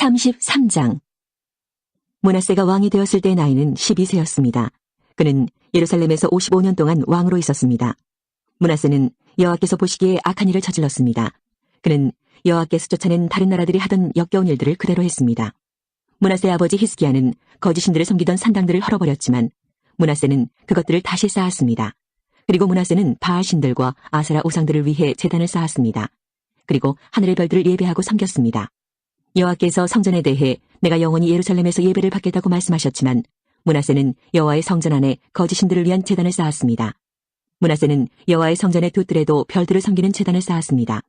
33장. 므낫세가 왕이 되었을 때의 나이는 12세였습니다. 그는 예루살렘에서 55년 동안 왕으로 있었습니다. 므낫세는 여호와께서 보시기에 악한 일을 저질렀습니다. 그는 여호와께서 쫓아낸 다른 나라들이 하던 역겨운 일들을 그대로 했습니다. 므낫세의 아버지 히스기야는 거짓 신들을 섬기던 산당들을 헐어버렸지만 므낫세는 그것들을 다시 쌓았습니다. 그리고 므낫세는 바알 신들과 아세라 우상들을 위해 제단을 쌓았습니다. 그리고 하늘의 별들을 예배하고 섬겼습니다. 여호와께서 성전에 대해 내가 영원히 예루살렘에서 예배를 받겠다고 말씀하셨지만 므낫세는 여호와의 성전 안에 거짓 신들을 위한 제단을 쌓았습니다. 므낫세는 여호와의 성전의 두 뜰에도 별들을 섬기는 제단을 쌓았습니다.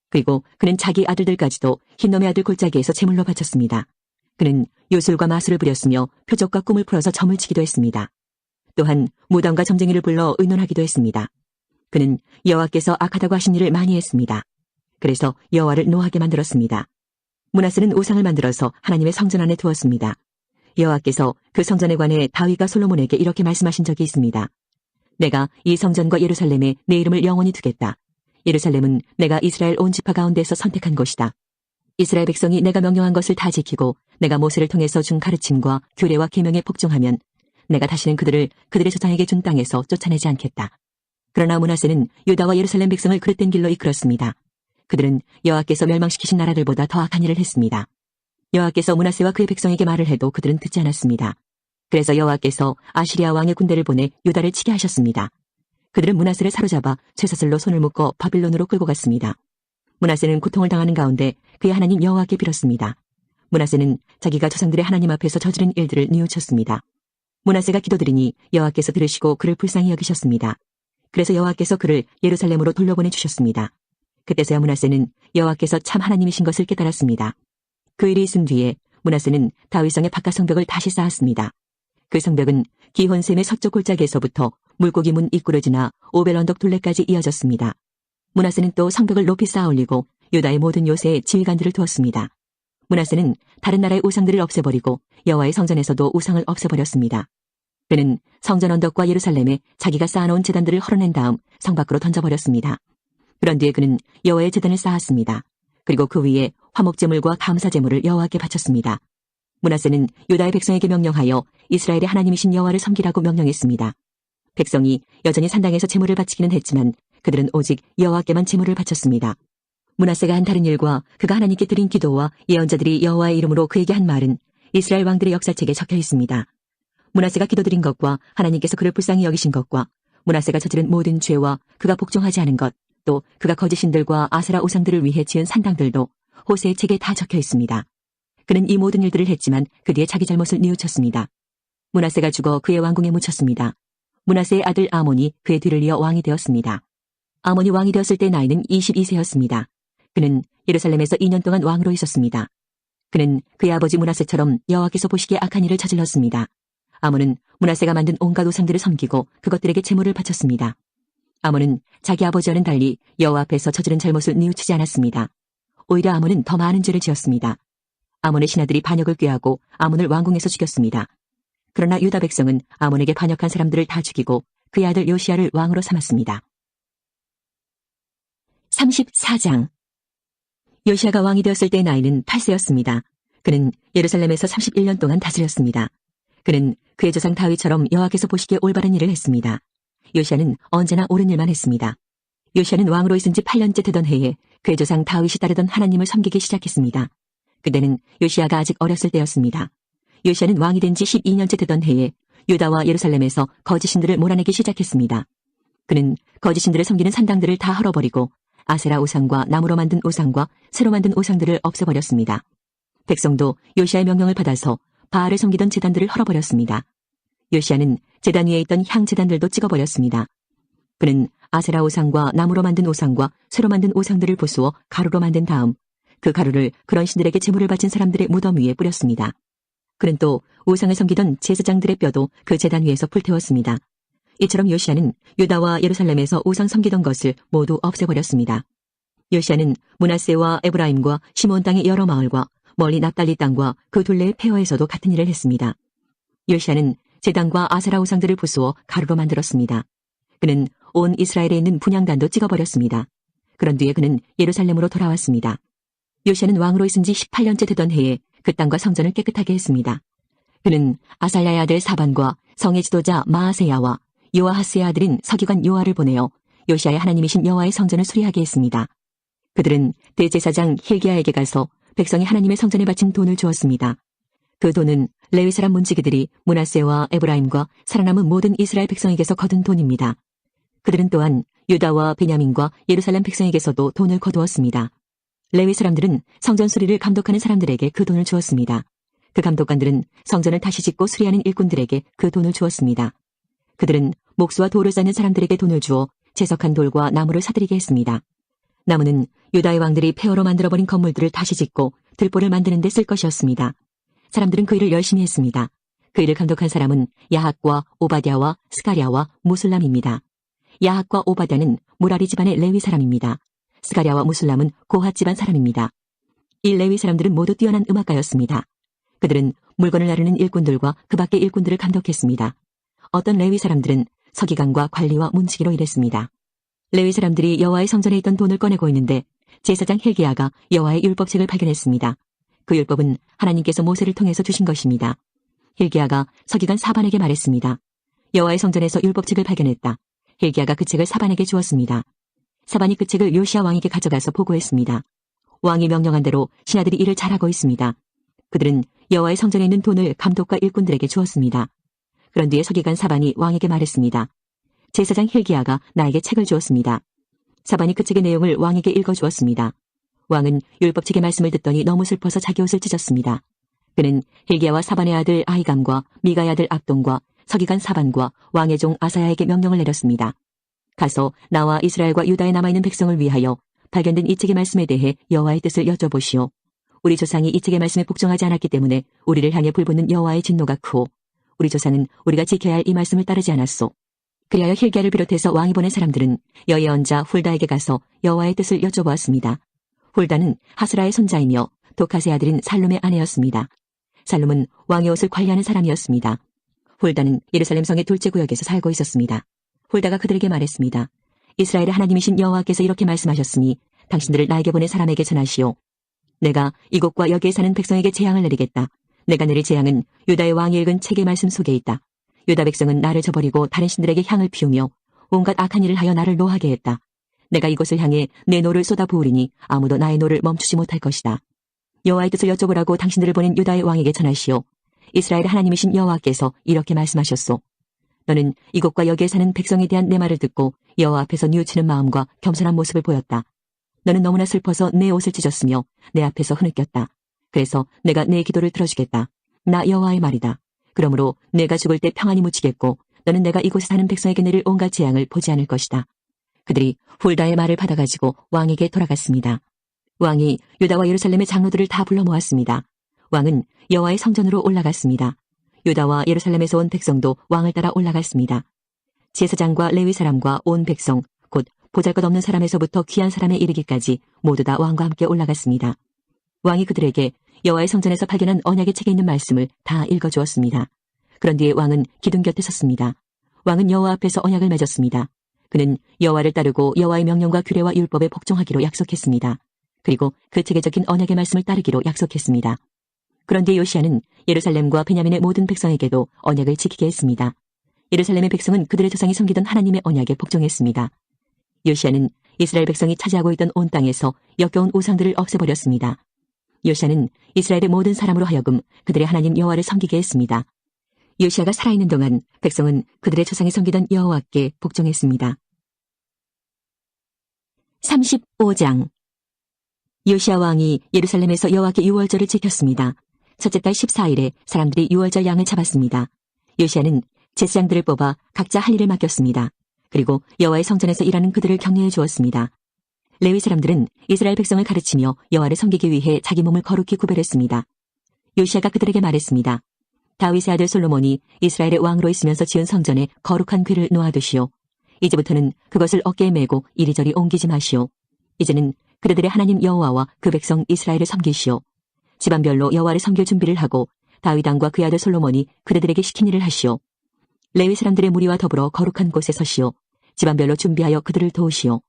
그리고 그는 자기 아들들까지도 흰놈의 아들 골짜기에서 제물로 바쳤습니다. 그는 요술과 마술을 부렸으며 표적과 꿈을 풀어서 점을 치기도 했습니다. 또한 무당과 점쟁이를 불러 의논하기도 했습니다. 그는 여호와께서 악하다고 하신 일을 많이 했습니다. 그래서 여호와를 노하게 만들었습니다. 므낫세는 우상을 만들어서 하나님의 성전 안에 두었습니다. 여호와께서 그 성전에 관해 다윗과 솔로몬에게 이렇게 말씀하신 적이 있습니다. 내가 이 성전과 예루살렘에 내 이름을 영원히 두겠다. 예루살렘은 내가 이스라엘 온 지파 가운데서 선택한 곳이다. 이스라엘 백성이 내가 명령한 것을 다 지키고 내가 모세를 통해서 준 가르침과 규례와 계명에 복종하면 내가 다시는 그들의 조상에게 준 땅에서 쫓아내지 않겠다. 그러나 므낫세는 유다와 예루살렘 백성을 그릇된 길로 이끌었습니다. 그들은 여호와께서 멸망시키신 나라들보다 더 악한 일을 했습니다. 여호와께서 므낫세와 그의 백성에게 말을 해도 그들은 듣지 않았습니다. 그래서 여호와께서 아시리아 왕의 군대를 보내 유다를 치게 하셨습니다. 그들은 므낫세를 사로잡아 쇠사슬로 손을 묶어 바빌론으로 끌고 갔습니다. 므낫세는 고통을 당하는 가운데 그의 하나님 여호와께 빌었습니다. 므낫세는 자기가 조상들의 하나님 앞에서 저지른 일들을 뉘우쳤습니다. 므낫세가 기도드리니 여호와께서 들으시고 그를 불쌍히 여기셨습니다. 그래서 여호와께서 그를 예루살렘으로 돌려보내 주셨습니다. 그때서야 므낫세는 여호와께서 참 하나님이신 것을 깨달았습니다. 그 일이 있은 뒤에 므낫세는 다윗성의 바깥 성벽을 다시 쌓았습니다. 그 성벽은 기혼샘의 서쪽 골짜기에서부터 물고기 문 입구로 지나 오벨 언덕 둘레까지 이어졌습니다. 므낫세는 또 성벽을 높이 쌓아 올리고 유다의 모든 요새에 지휘관들을 두었습니다. 므낫세는 다른 나라의 우상들을 없애버리고 여호와의 성전에서도 우상을 없애버렸습니다. 그는 성전 언덕과 예루살렘에 자기가 쌓아놓은 제단들을 헐어낸 다음 성 밖으로 던져버렸습니다. 그런 뒤에 그는 여호와의 제단을 쌓았습니다. 그리고 그 위에 화목제물과 감사제물을 여호와께 바쳤습니다. 므낫세는 유다의 백성에게 명령하여 이스라엘의 하나님이신 여호와를 섬기라고 명령했습니다. 백성이 여전히 산당에서 제물을 바치기는 했지만 그들은 오직 여호와께만 제물을 바쳤습니다. 므낫세가 한 다른 일과 그가 하나님께 드린 기도와 예언자들이 여호와의 이름으로 그에게 한 말은 이스라엘 왕들의 역사책에 적혀 있습니다. 므낫세가 기도드린 것과 하나님께서 그를 불쌍히 여기신 것과 므낫세가 저지른 모든 죄와 그가 복종하지 않은 것, 또 그가 거짓 신들과 아세라 우상들을 위해 지은 산당들도 호세의 책에 다 적혀 있습니다. 그는 이 모든 일들을 했지만 그 뒤에 자기 잘못을 뉘우쳤습니다. 므낫세가 죽어 그의 왕궁에 묻혔습니다. 므낫세의 아들 아몬이 그의 뒤를 이어 왕이 되었습니다. 아몬이 왕이 되었을 때 나이는 22세였습니다. 그는 예루살렘에서 2년 동안 왕으로 있었습니다. 그는 그의 아버지 므낫세처럼 여호와께서 보시기에 악한 일을 저질렀습니다. 아몬은 므낫세가 만든 온갖 우상들을 섬기고 그것들에게 제물을 바쳤습니다. 아몬은 자기 아버지와는 달리 여호와 앞에서 저지른 잘못을 뉘우치지 않았습니다. 오히려 아몬은 더 많은 죄를 지었습니다. 아몬의 신하들이 반역을 꾀하고 아몬을 왕궁에서 죽였습니다. 그러나 유다 백성은 아몬에게 반역한 사람들을 다 죽이고 그의 아들 요시야를 왕으로 삼았습니다. 34장. 요시야가 왕이 되었을 때의 나이는 8세였습니다. 그는 예루살렘에서 31년 동안 다스렸습니다. 그는 그의 조상 다윗처럼 여호와께서 보시기에 올바른 일을 했습니다. 요시야는 언제나 옳은 일만 했습니다. 요시야는 왕으로 있은 지 8년째 되던 해에 그의 조상 다윗이 따르던 하나님을 섬기기 시작했습니다. 그때는 요시야가 아직 어렸을 때였습니다. 요시야는 왕이 된 지 12년째 되던 해에 유다와 예루살렘에서 거짓 신들을 몰아내기 시작했습니다. 그는 거짓 신들을 섬기는 산당들을 다 헐어버리고 아세라 우상과 나무로 만든 우상과 새로 만든 우상들을 없애버렸습니다. 백성도 요시야의 명령을 받아서 바알을 섬기던 제단들을 헐어버렸습니다. 요시야는 제단 위에 있던 향 제단들도 찍어버렸습니다. 그는 아세라 우상과 나무로 만든 우상과 새로 만든 우상들을 부수어 가루로 만든 다음 그 가루를 그런 신들에게 제물을 바친 사람들의 무덤 위에 뿌렸습니다. 그는 또 우상을 섬기던 제사장들의 뼈도 그 제단 위에서 불태웠습니다. 이처럼 요시야는 유다와 예루살렘에서 우상 섬기던 것을 모두 없애버렸습니다. 요시야는 므낫세와 에브라임과 시몬 땅의 여러 마을과 멀리 납달리 땅과 그 둘레의 폐허에서도 같은 일을 했습니다. 요시야는 제단과 아세라 우상들을 부수어 가루로 만들었습니다. 그는 온 이스라엘에 있는 분향단도 찍어버렸습니다. 그런 뒤에 그는 예루살렘으로 돌아왔습니다. 요시아는 왕으로 있은 지 18년째 되던 해에 그 땅과 성전을 깨끗하게 했습니다. 그는 아살랴의 아들 사반과 성의 지도자 마아세야와 요아하스의 아들인 서기관 요아를 보내어 요시아의 하나님이신 여호와의 성전을 수리하게 했습니다. 그들은 대제사장 hil기야에게 가서 백성이 하나님의 성전에 바친 돈을 주었습니다. 그 돈은 레위 사람 문지기들이 므낫세와 에브라임과 살아남은 모든 이스라엘 백성에게서 거둔 돈입니다. 그들은 또한 유다와 베냐민과 예루살렘 백성에게서도 돈을 거두었습니다. 레위 사람들은 성전 수리를 감독하는 사람들에게 그 돈을 주었습니다. 그 감독관들은 성전을 다시 짓고 수리하는 일꾼들에게 그 돈을 주었습니다. 그들은 목수와 돌을 쌓는 사람들에게 돈을 주어 채석한 돌과 나무를 사들이게 했습니다. 나무는 유다의 왕들이 폐허로 만들어버린 건물들을 다시 짓고 들보를 만드는 데 쓸 것이었습니다. 사람들은 그 일을 열심히 했습니다. 그 일을 감독한 사람은 야학과 오바댜와 스가랴와 무술람입니다. 야학과 오바댜는 무라리 집안의 레위 사람입니다. 스가랴와 무술람은 고핫 집안 사람입니다. 이 레위 사람들은 모두 뛰어난 음악가였습니다. 그들은 물건을 나르는 일꾼들과 그 밖의 일꾼들을 감독했습니다. 어떤 레위 사람들은 서기관과 관리와 문지기로 일했습니다. 레위 사람들이 여호와의 성전에 있던 돈을 꺼내고 있는데 제사장 hil기야가 여호와의 율법책을 발견했습니다. 그 율법은 하나님께서 모세를 통해서 주신 것입니다. hil기야가 서기관 사반에게 말했습니다. 여호와의 성전에서 율법책을 발견했다. hil기야가 그 책을 사반에게 주었습니다. 사반이 그 책을 요시야 왕에게 가져가서 보고했습니다. 왕이 명령한 대로 신하들이 일을 잘하고 있습니다. 그들은 여호와의 성전에 있는 돈을 감독과 일꾼들에게 주었습니다. 그런 뒤에 서기관 사반이 왕에게 말했습니다. 제사장 hil기야가 나에게 책을 주었습니다. 사반이 그 책의 내용을 왕에게 읽어주었습니다. 왕은 율법책의 말씀을 듣더니 너무 슬퍼서 자기 옷을 찢었습니다. 그는 hil기야와 사반의 아들 아히감과 미가의 아들 압돈과 서기관 사반과 왕의 종 아사야에게 명령을 내렸습니다. 가서 나와 이스라엘과 유다에 남아있는 백성을 위하여 발견된 이 책의 말씀에 대해 여호와의 뜻을 여쭤보시오. 우리 조상이 이 책의 말씀에 복종하지 않았기 때문에 우리를 향해 불붙는 여호와의 진노가 크오. 우리 조상은 우리가 지켜야 할 이 말씀을 따르지 않았소. 그리하여 hil기야를 비롯해서 왕이 보낸 사람들은 여의 언자 훌다에게 가서 여호와의 뜻을 여쭤보았습니다. 훌다는 하스라의 손자이며 도카스의 아들인 살룸의 아내였습니다. 살룸은 왕의 옷을 관리하는 사람이었습니다. 훌다는 예루살렘 성의 둘째 구역에서 살고 있었습니다. 훌다가 그들에게 말했습니다. 이스라엘의 하나님이신 여호와께서 이렇게 말씀하셨으니 당신들을 나에게 보낸 사람에게 전하시오. 내가 이곳과 여기에 사는 백성에게 재앙을 내리겠다. 내가 내릴 재앙은 유다의 왕이 읽은 책의 말씀 속에 있다. 유다 백성은 나를 저버리고 다른 신들에게 향을 피우며 온갖 악한 일을 하여 나를 노하게 했다. 내가 이곳을 향해 내 노를 쏟아 부으리니 아무도 나의 노를 멈추지 못할 것이다. 여호와의 뜻을 여쭤보라고 당신들을 보낸 유다의 왕에게 전하시오. 이스라엘의 하나님이신 여호와께서 이렇게 말씀하셨소. 너는 이곳과 여기에 사는 백성에 대한 내 말을 듣고 여호와 앞에서 뉘우치는 마음과 겸손한 모습을 보였다. 너는 너무나 슬퍼서 내 옷을 찢었으며 내 앞에서 흐느꼈다. 그래서 내가 내 기도를 들어주겠다. 나 여호와의 말이다. 그러므로 내가 죽을 때 평안히 묻히겠고 너는 내가 이곳에 사는 백성에게 내릴 온갖 재앙을 보지 않을 것이다. 그들이 훌다의 말을 받아가지고 왕에게 돌아갔습니다. 왕이 유다와 예루살렘의 장로들을 다 불러 모았습니다. 왕은 여호와의 성전으로 올라갔습니다. 유다와 예루살렘에서 온 백성도 왕을 따라 올라갔습니다. 제사장과 레위 사람과 온 백성, 곧 보잘것없는 사람에서부터 귀한 사람에 이르기까지 모두 다 왕과 함께 올라갔습니다. 왕이 그들에게 여호와의 성전에서 발견한 언약의 책에 있는 말씀을 다 읽어주었습니다. 그런 뒤에 왕은 기둥 곁에 섰습니다. 왕은 여호와 앞에서 언약을 맺었습니다. 그는 여호와를 따르고 여호와의 명령과 규례와 율법에 복종하기로 약속했습니다. 그리고 그 책에 적힌 언약의 말씀을 따르기로 약속했습니다. 그런 뒤에 요시아는 예루살렘과 베냐민의 모든 백성에게도 언약을 지키게 했습니다. 예루살렘의 백성은 그들의 조상이 섬기던 하나님의 언약에 복종했습니다. 요시아는 이스라엘 백성이 차지하고 있던 온 땅에서 역겨운 우상들을 없애버렸습니다. 요시아는 이스라엘의 모든 사람으로 하여금 그들의 하나님 여호와를 섬기게 했습니다. 요시아가 살아있는 동안 백성은 그들의 조상이 섬기던 여호와께 복종했습니다. 35장 요시아 왕이 예루살렘에서 여호와께 유월절을 지켰습니다. 첫째 달 14일에 사람들이 유월절 양을 잡았습니다. 요시아는 제사장들을 뽑아 각자 할 일을 맡겼습니다. 그리고 여호와의 성전에서 일하는 그들을 격려해 주었습니다. 레위 사람들은 이스라엘 백성을 가르치며 여호와를 섬기기 위해 자기 몸을 거룩히 구별했습니다. 요시아가 그들에게 말했습니다. 다윗의 아들 솔로몬이 이스라엘의 왕으로 있으면서 지은 성전에 거룩한 궤를 놓아두시오. 이제부터는 그것을 어깨에 메고 이리저리 옮기지 마시오. 이제는 그들의 하나님 여호와와 그 백성 이스라엘을 섬기시오. 집안별로 여호와를 섬길 준비를 하고 다윗 왕과 그의 아들 솔로몬이 그들에게 시킨 일을 하시오. 레위 사람들의 무리와 더불어 거룩한 곳에 서시오. 집안별로 준비하여 그들을 도우시오.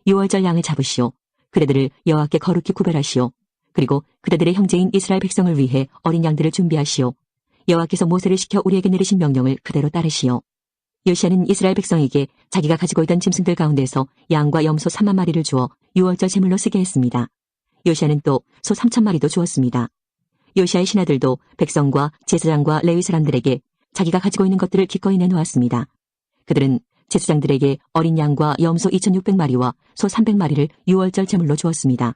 유월절 양을 잡으시오. 그들을 여호와께 거룩히 구별하시오. 그리고 그들의 형제인 이스라엘 백성을 위해 어린 양들을 준비하시오. 여호와께서 모세를 시켜 우리에게 내리신 명령을 그대로 따르시오. 요시아는 이스라엘 백성에게 자기가 가지고 있던 짐승들 가운데서 양과 염소 3만 마리를 주어 유월절 제물로 쓰게 했습니다. 요시아는 또 소 3천 마리도 주었습니다. 요시아의 신하들도 백성과 제사장과 레위 사람들에게 자기가 가지고 있는 것들을 기꺼이 내놓았습니다. 그들은 제사장들에게 어린 양과 염소 2,600마리와 소 300마리를 유월절 제물로 주었습니다.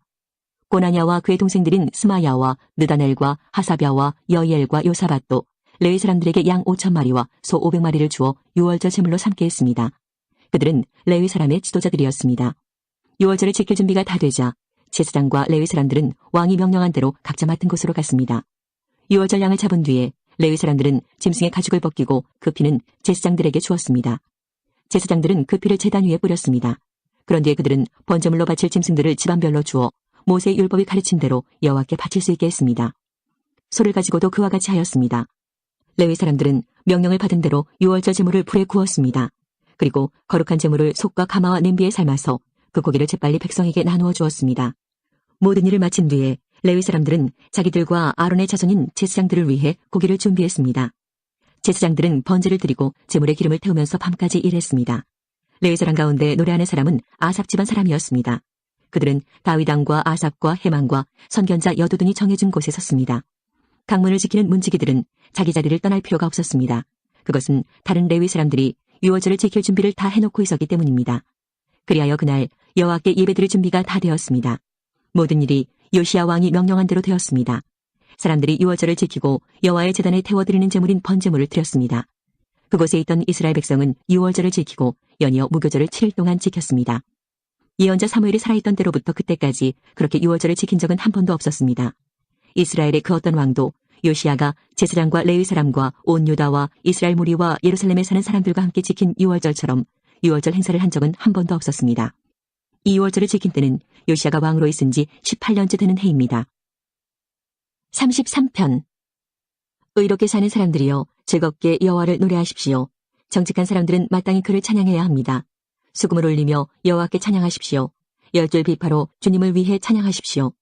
고나냐와 그의 동생들인 스마야와 느다넬과 하사랴와 여이엘과 요사밧도 레위 사람들에게 양 5,000마리와 소 500마리를 주어 유월절 제물로 삼게 했습니다. 그들은 레위 사람의 지도자들이었습니다. 유월절을 지킬 준비가 다 되자 제사장과 레위 사람들은 왕이 명령한 대로 각자 맡은 곳으로 갔습니다. 유월절 양을 잡은 뒤에 레위 사람들은 짐승의 가죽을 벗기고 그 피는 제사장들에게 주었습니다. 제사장들은 그 피를 제단 위에 뿌렸습니다. 그런 뒤에 그들은 번제물로 바칠 짐승들을 집안별로 주어 모세의 율법이 가르친 대로 여호와께 바칠 수 있게 했습니다. 소를 가지고도 그와 같이 하였습니다. 레위 사람들은 명령을 받은 대로 유월절 제물을 불에 구웠습니다. 그리고 거룩한 제물을 속과 가마와 냄비에 삶아서 그 고기를 재빨리 백성에게 나누어 주었습니다. 모든 일을 마친 뒤에 레위 사람들은 자기들과 아론의 자손인 제사장들을 위해 고기를 준비했습니다. 제사장들은 번제를 드리고 제물에 기름을 태우면서 밤까지 일했습니다. 레위 사람 가운데 노래하는 사람은 아삽 집안 사람이었습니다. 그들은 다윗 왕과 아삽과 헤만과 선견자 여두둔이 정해준 곳에 섰습니다. 강문을 지키는 문지기들은 자기 자리를 떠날 필요가 없었습니다. 그것은 다른 레위 사람들이 유월절을 지킬 준비를 다 해놓고 있었기 때문입니다. 그리하여 그날 여호와께 예배드릴 준비가 다 되었습니다. 모든 일이 요시야 왕이 명령한 대로 되었습니다. 사람들이 유월절을 지키고 여호와의 제단에 태워드리는 제물인 번제물을 드렸습니다. 그곳에 있던 이스라엘 백성은 유월절을 지키고 연이어 무교절을 7일 동안 지켰습니다. 예언자 사무엘이 살아있던 때로부터 그때까지 그렇게 유월절을 지킨 적은 한 번도 없었습니다. 이스라엘의 그 어떤 왕도 요시야가 제사장과 레위 사람과 온 유다와 이스라엘 무리와 예루살렘에 사는 사람들과 함께 지킨 유월절처럼 유월절 행사를 한 적은 한 번도 없었습니다. 이 유월절을 지킨 때는 요시야가 왕으로 있은 지 18년째 되는 해입니다. 33편 의롭게 사는 사람들이여 즐겁게 여호와를 노래하십시오. 정직한 사람들은 마땅히 그를 찬양해야 합니다. 수금을 올리며 여호와께 찬양하십시오. 열줄 비파로 주님을 위해 찬양하십시오.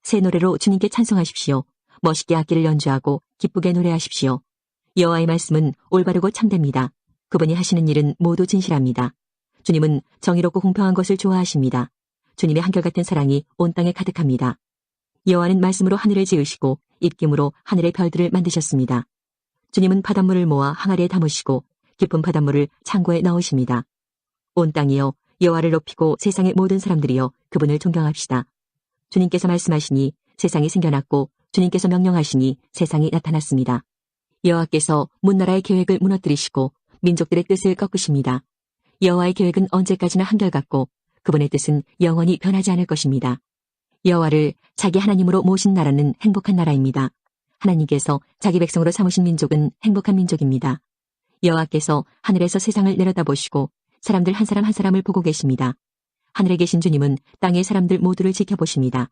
새 노래로 주님께 찬송하십시오. 멋있게 악기를 연주하고 기쁘게 노래하십시오. 여호와의 말씀은 올바르고 참됩니다. 그분이 하시는 일은 모두 진실합니다. 주님은 정의롭고 공평한 것을 좋아하십니다. 주님의 한결같은 사랑이 온 땅에 가득합니다. 여호와는 말씀으로 하늘을 지으시고 입김으로 하늘의 별들을 만드셨습니다. 주님은 바닷물을 모아 항아리에 담으시고 깊은 바닷물을 창고에 넣으십니다. 온 땅이여 여호와를 높이고 세상의 모든 사람들이여 그분을 존경합시다. 주님께서 말씀하시니 세상이 생겨났고 주님께서 명령하시니 세상이 나타났습니다. 여호와께서 문나라의 계획을 무너뜨리시고 민족들의 뜻을 꺾으십니다. 여호와의 계획은 언제까지나 한결같고 그분의 뜻은 영원히 변하지 않을 것입니다. 여호와를 자기 하나님으로 모신 나라는 행복한 나라입니다. 하나님께서 자기 백성으로 삼으신 민족은 행복한 민족입니다. 여호와께서 하늘에서 세상을 내려다보시고 사람들 한 사람 한 사람을 보고 계십니다. 하늘에 계신 주님은 땅의 사람들 모두를 지켜보십니다.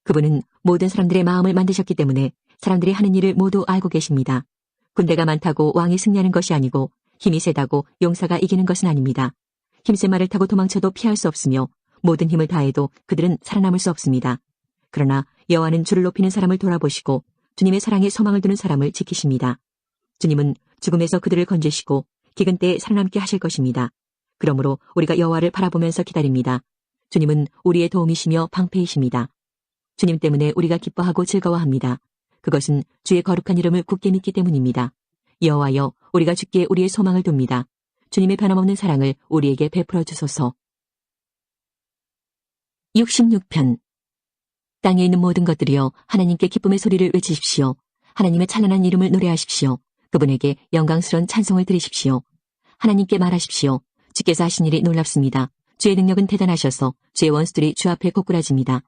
그분은 모든 사람들의 마음을 만드셨기 때문에 사람들이 하는 일을 모두 알고 계십니다. 군대가 많다고 왕이 승리하는 것이 아니고 힘이 세다고 용사가 이기는 것은 아닙니다. 힘센 말을 타고 도망쳐도 피할 수 없으며 모든 힘을 다해도 그들은 살아남을 수 없습니다. 그러나 여호와는 주를 높이는 사람을 돌아보시고 주님의 사랑에 소망을 두는 사람을 지키십니다. 주님은 죽음에서 그들을 건지시고 기근 때에 살아남게 하실 것입니다. 그러므로 우리가 여호와를 바라보면서 기다립니다. 주님은 우리의 도움이시며 방패이십니다. 주님 때문에 우리가 기뻐하고 즐거워합니다. 그것은 주의 거룩한 이름을 굳게 믿기 때문입니다. 여호와여, 우리가 주께 우리의 소망을 둡니다. 주님의 변함없는 사랑을 우리에게 베풀어 주소서. 66편 땅에 있는 모든 것들이여 하나님께 기쁨의 소리를 외치십시오. 하나님의 찬란한 이름을 노래하십시오. 그분에게 영광스러운 찬송을 드리십시오. 하나님께 말하십시오. 주께서 하신 일이 놀랍습니다. 주의 능력은 대단하셔서 주의 원수들이 주 앞에 고꾸라집니다.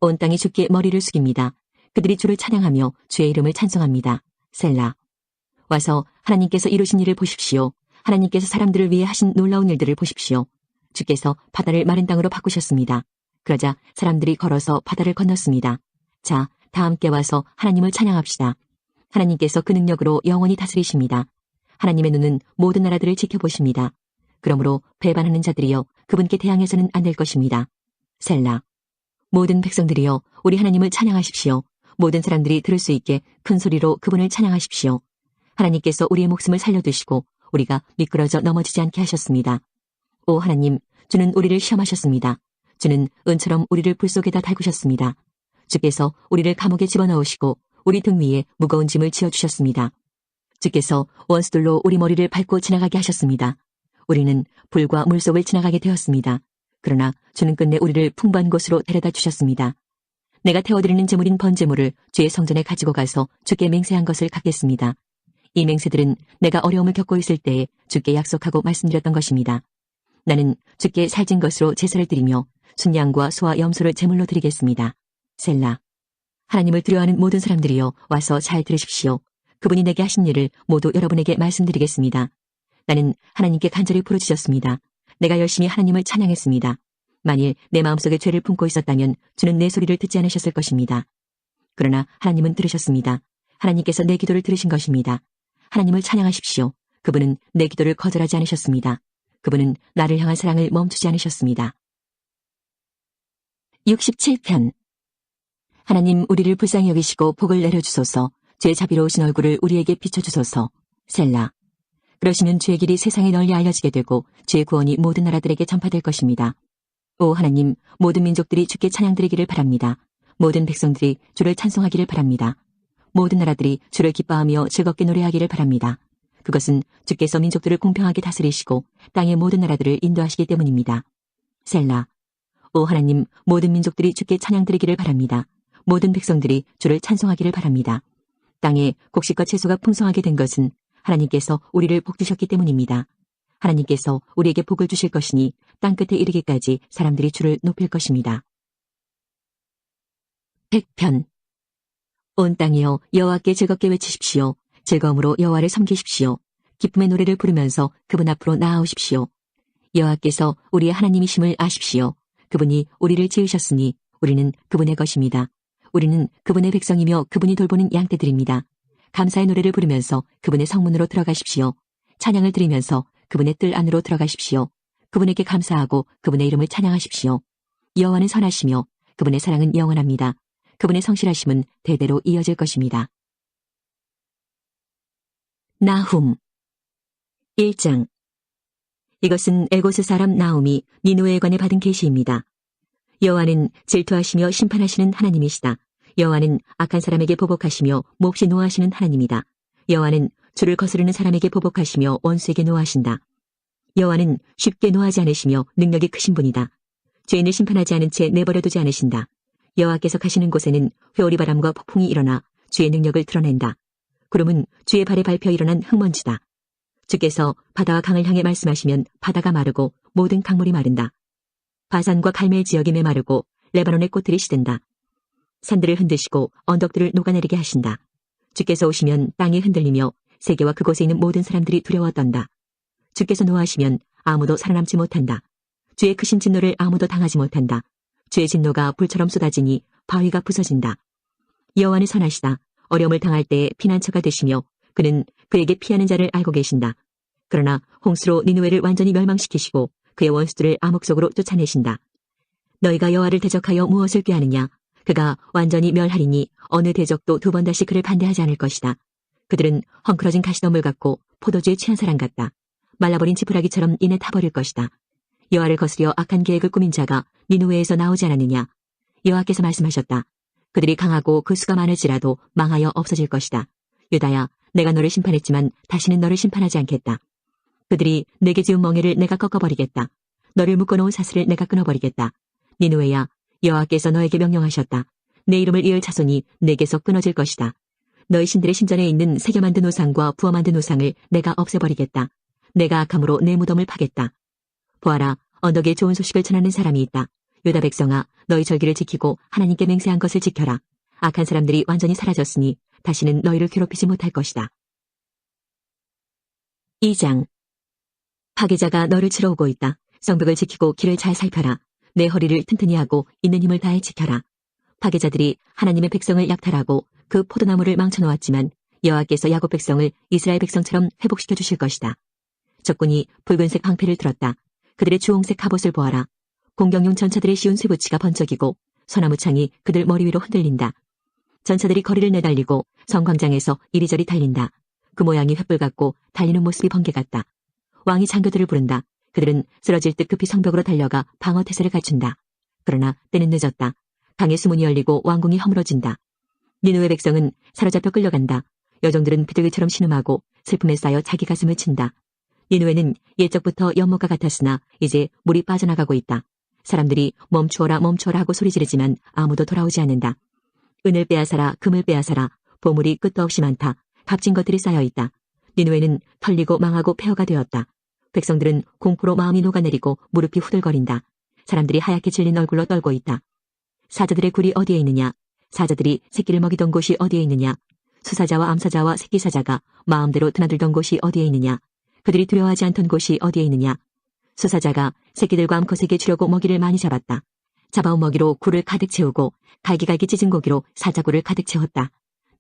온 땅이 주께 머리를 숙입니다. 그들이 주를 찬양하며 주의 이름을 찬송합니다. 셀라. 와서 하나님께서 이루신 일을 보십시오. 하나님께서 사람들을 위해 하신 놀라운 일들을 보십시오. 주께서 바다를 마른 땅으로 바꾸셨습니다. 그러자 사람들이 걸어서 바다를 건넜습니다. 자, 다 함께 와서 하나님을 찬양합시다. 하나님께서 그 능력으로 영원히 다스리십니다. 하나님의 눈은 모든 나라들을 지켜보십니다. 그러므로 배반하는 자들이여 그분께 대항해서는 안 될 것입니다. 셀라. 모든 백성들이여 우리 하나님을 찬양하십시오. 모든 사람들이 들을 수 있게 큰 소리로 그분을 찬양하십시오. 하나님께서 우리의 목숨을 살려두시고 우리가 미끄러져 넘어지지 않게 하셨습니다. 오 하나님, 주는 우리를 시험하셨습니다. 주는 은처럼 우리를 불 속에다 달구셨습니다. 주께서 우리를 감옥에 집어넣으시고 우리 등 위에 무거운 짐을 지어주셨습니다. 주께서 원수들로 우리 머리를 밟고 지나가게 하셨습니다. 우리는 불과 물속을 지나가게 되었습니다. 그러나 주는 끝내 우리를 풍부한 곳으로 데려다 주셨습니다. 내가 태워드리는 제물인 번제물을 주의 성전에 가지고 가서 주께 맹세한 것을 갚겠습니다. 이 맹세들은 내가 어려움을 겪고 있을 때에 주께 약속하고 말씀드렸던 것입니다. 나는 주께 살찐 것으로 제사를 드리며 순양과 소와 염소를 제물로 드리겠습니다. 셀라. 하나님을 두려워하는 모든 사람들이여 와서 잘 들으십시오. 그분이 내게 하신 일을 모두 여러분에게 말씀드리겠습니다. 나는 하나님께 간절히 부르짖었습니다. 내가 열심히 하나님을 찬양했습니다. 만일 내 마음속에 죄를 품고 있었다면 주는 내 소리를 듣지 않으셨을 것입니다. 그러나 하나님은 들으셨습니다. 하나님께서 내 기도를 들으신 것입니다. 하나님을 찬양하십시오. 그분은 내 기도를 거절하지 않으셨습니다. 그분은 나를 향한 사랑을 멈추지 않으셨습니다. 67편. 하나님 우리를 불쌍히 여기시고 복을 내려주소서. 주의 자비로우신 얼굴을 우리에게 비춰주소서. 셀라. 그러시면 주의 길이 세상에 널리 알려지게 되고 주의 구원이 모든 나라들에게 전파될 것입니다. 오 하나님, 모든 민족들이 주께 찬양드리기를 바랍니다. 모든 백성들이 주를 찬송하기를 바랍니다. 모든 나라들이 주를 기뻐하며 즐겁게 노래하기를 바랍니다. 그것은 주께서 민족들을 공평하게 다스리시고 땅의 모든 나라들을 인도하시기 때문입니다. 셀라. 오 하나님, 모든 민족들이 주께 찬양드리기를 바랍니다. 모든 백성들이 주를 찬송하기를 바랍니다. 땅에 곡식과 채소가 풍성하게 된 것은 하나님께서 우리를 복주셨기 때문입니다. 하나님께서 우리에게 복을 주실 것이니 땅끝에 이르기까지 사람들이 주를 높일 것입니다. 100편. 온 땅이여 여호와께 즐겁게 외치십시오. 즐거움으로 여호와를 섬기십시오. 기쁨의 노래를 부르면서 그분 앞으로 나아오십시오. 여호와께서 우리의 하나님이심을 아십시오. 그분이 우리를 지으셨으니 우리는 그분의 것입니다. 우리는 그분의 백성이며 그분이 돌보는 양떼들입니다. 감사의 노래를 부르면서 그분의 성문으로 들어가십시오. 찬양을 드리면서 그분의 뜰 안으로 들어가십시오. 그분에게 감사하고 그분의 이름을 찬양하십시오. 여호와는 선하시며 그분의 사랑은 영원합니다. 그분의 성실하심은 대대로 이어질 것입니다. 나훔 1장. 이것은 엘고스 사람 나훔이 니느웨에 관해 받은 계시입니다. 여호와는 질투하시며 심판하시는 하나님이시다. 여호와는 악한 사람에게 보복하시며 몹시 노하시는 하나님이다. 여호와는 주를 거스르는 사람에게 보복하시며 원수에게 노하신다. 여호와는 쉽게 노하지 않으시며 능력이 크신 분이다. 죄인을 심판하지 않은 채 내버려두지 않으신다. 여호와께서 가시는 곳에는 회오리 바람과 폭풍이 일어나 주의 능력을 드러낸다. 구름은 주의 발에 밟혀 일어난 흙먼지다. 주께서 바다와 강을 향해 말씀하시면 바다가 마르고 모든 강물이 마른다. 바산과 갈멜 지역이 메마르고 레바논의 꽃들이 시든다. 산들을 흔드시고 언덕들을 녹아내리게 하신다. 주께서 오시면 땅이 흔들리며 세계와 그곳에 있는 모든 사람들이 두려워 떤다. 주께서 노하시면 아무도 살아남지 못한다. 주의 크신 진노를 아무도 당하지 못한다. 주의 진노가 불처럼 쏟아지니 바위가 부서진다. 여호와는 선하시다. 어려움을 당할 때에 피난처가 되시며 그는 그에게 피하는 자를 알고 계신다. 그러나 홍수로 니느웨를 완전히 멸망시키시고 그의 원수들을 암흑 속으로 쫓아내신다. 너희가 여호와를 대적하여 무엇을 꾀하느냐? 그가 완전히 멸하리니 어느 대적도 두 번 다시 그를 반대하지 않을 것이다. 그들은 헝클어진 가시덤불 같고 포도주에 취한 사람 같다. 말라버린 지푸라기처럼 이내 타버릴 것이다. 여호와를 거스려 악한 계획을 꾸민 자가 니느웨에서 나오지 않았느냐? 여호와께서 말씀하셨다. 그들이 강하고 그 수가 많을지라도 망하여 없어질 것이다. 유다야, 내가 너를 심판했지만 다시는 너를 심판하지 않겠다. 그들이 내게 지은 멍에를 내가 꺾어버리겠다. 너를 묶어놓은 사슬을 내가 끊어버리겠다. 니느웨야, 여호와께서 너에게 명령하셨다. 내 이름을 이을 자손이 내게서 끊어질 것이다. 너희 신들의 신전에 있는 새겨 만든 우상과 부어 만든 우상을 내가 없애버리겠다. 내가 악함으로 내 무덤을 파겠다. 보아라, 언덕에 좋은 소식을 전하는 사람이 있다. 유다 백성아, 너희 절기를 지키고 하나님께 맹세한 것을 지켜라. 악한 사람들이 완전히 사라졌으니 다시는 너희를 괴롭히지 못할 것이다. 2장. 파괴자가 너를 치러 오고 있다. 성벽을 지키고 길을 잘 살펴라. 내 허리를 튼튼히 하고 있는 힘을 다해 지켜라. 파괴자들이 하나님의 백성을 약탈하고 그 포도나무를 망쳐놓았지만 여호와께서 야곱 백성을 이스라엘 백성처럼 회복시켜 주실 것이다. 적군이 붉은색 방패를 들었다. 그들의 주홍색 갑옷을 보아라. 공격용 전차들의 씌운 쇠붙이가 번쩍이고 소나무 창이 그들 머리 위로 흔들린다. 전차들이 거리를 내달리고 성광장에서 이리저리 달린다. 그 모양이 횃불 같고 달리는 모습이 번개 같다. 왕이 장교들을 부른다. 그들은 쓰러질 듯 급히 성벽으로 달려가 방어 태세를 갖춘다. 그러나 때는 늦었다. 강의 수문이 열리고 왕궁이 허물어진다. 니느웨 백성은 사로잡혀 끌려간다. 여종들은 비둘기처럼 신음하고 슬픔에 쌓여 자기 가슴을 친다. 니느웨는 옛적부터 연못과 같았으나 이제 물이 빠져나가고 있다. 사람들이 멈추어라 멈추어라 하고 소리 지르지만 아무도 돌아오지 않는다. 은을 빼앗아라 금을 빼앗아라 보물이 끝도 없이 많다. 값진 것들이 쌓여있다. 니느웨는 털리고 망하고 폐허가 되었다. 백성들은 공포로 마음이 녹아내리고 무릎이 후들거린다. 사람들이 하얗게 질린 얼굴로 떨고 있다. 사자들의 굴이 어디에 있느냐? 사자들이 새끼를 먹이던 곳이 어디에 있느냐? 수사자와 암사자와 새끼사자가 마음대로 드나들던 곳이 어디에 있느냐? 그들이 두려워하지 않던 곳이 어디에 있느냐? 수사자가 새끼들과 암컷에게 주려고 먹이를 많이 잡았다. 잡아온 먹이로 굴을 가득 채우고 갈기갈기 찢은 고기로 사자굴을 가득 채웠다.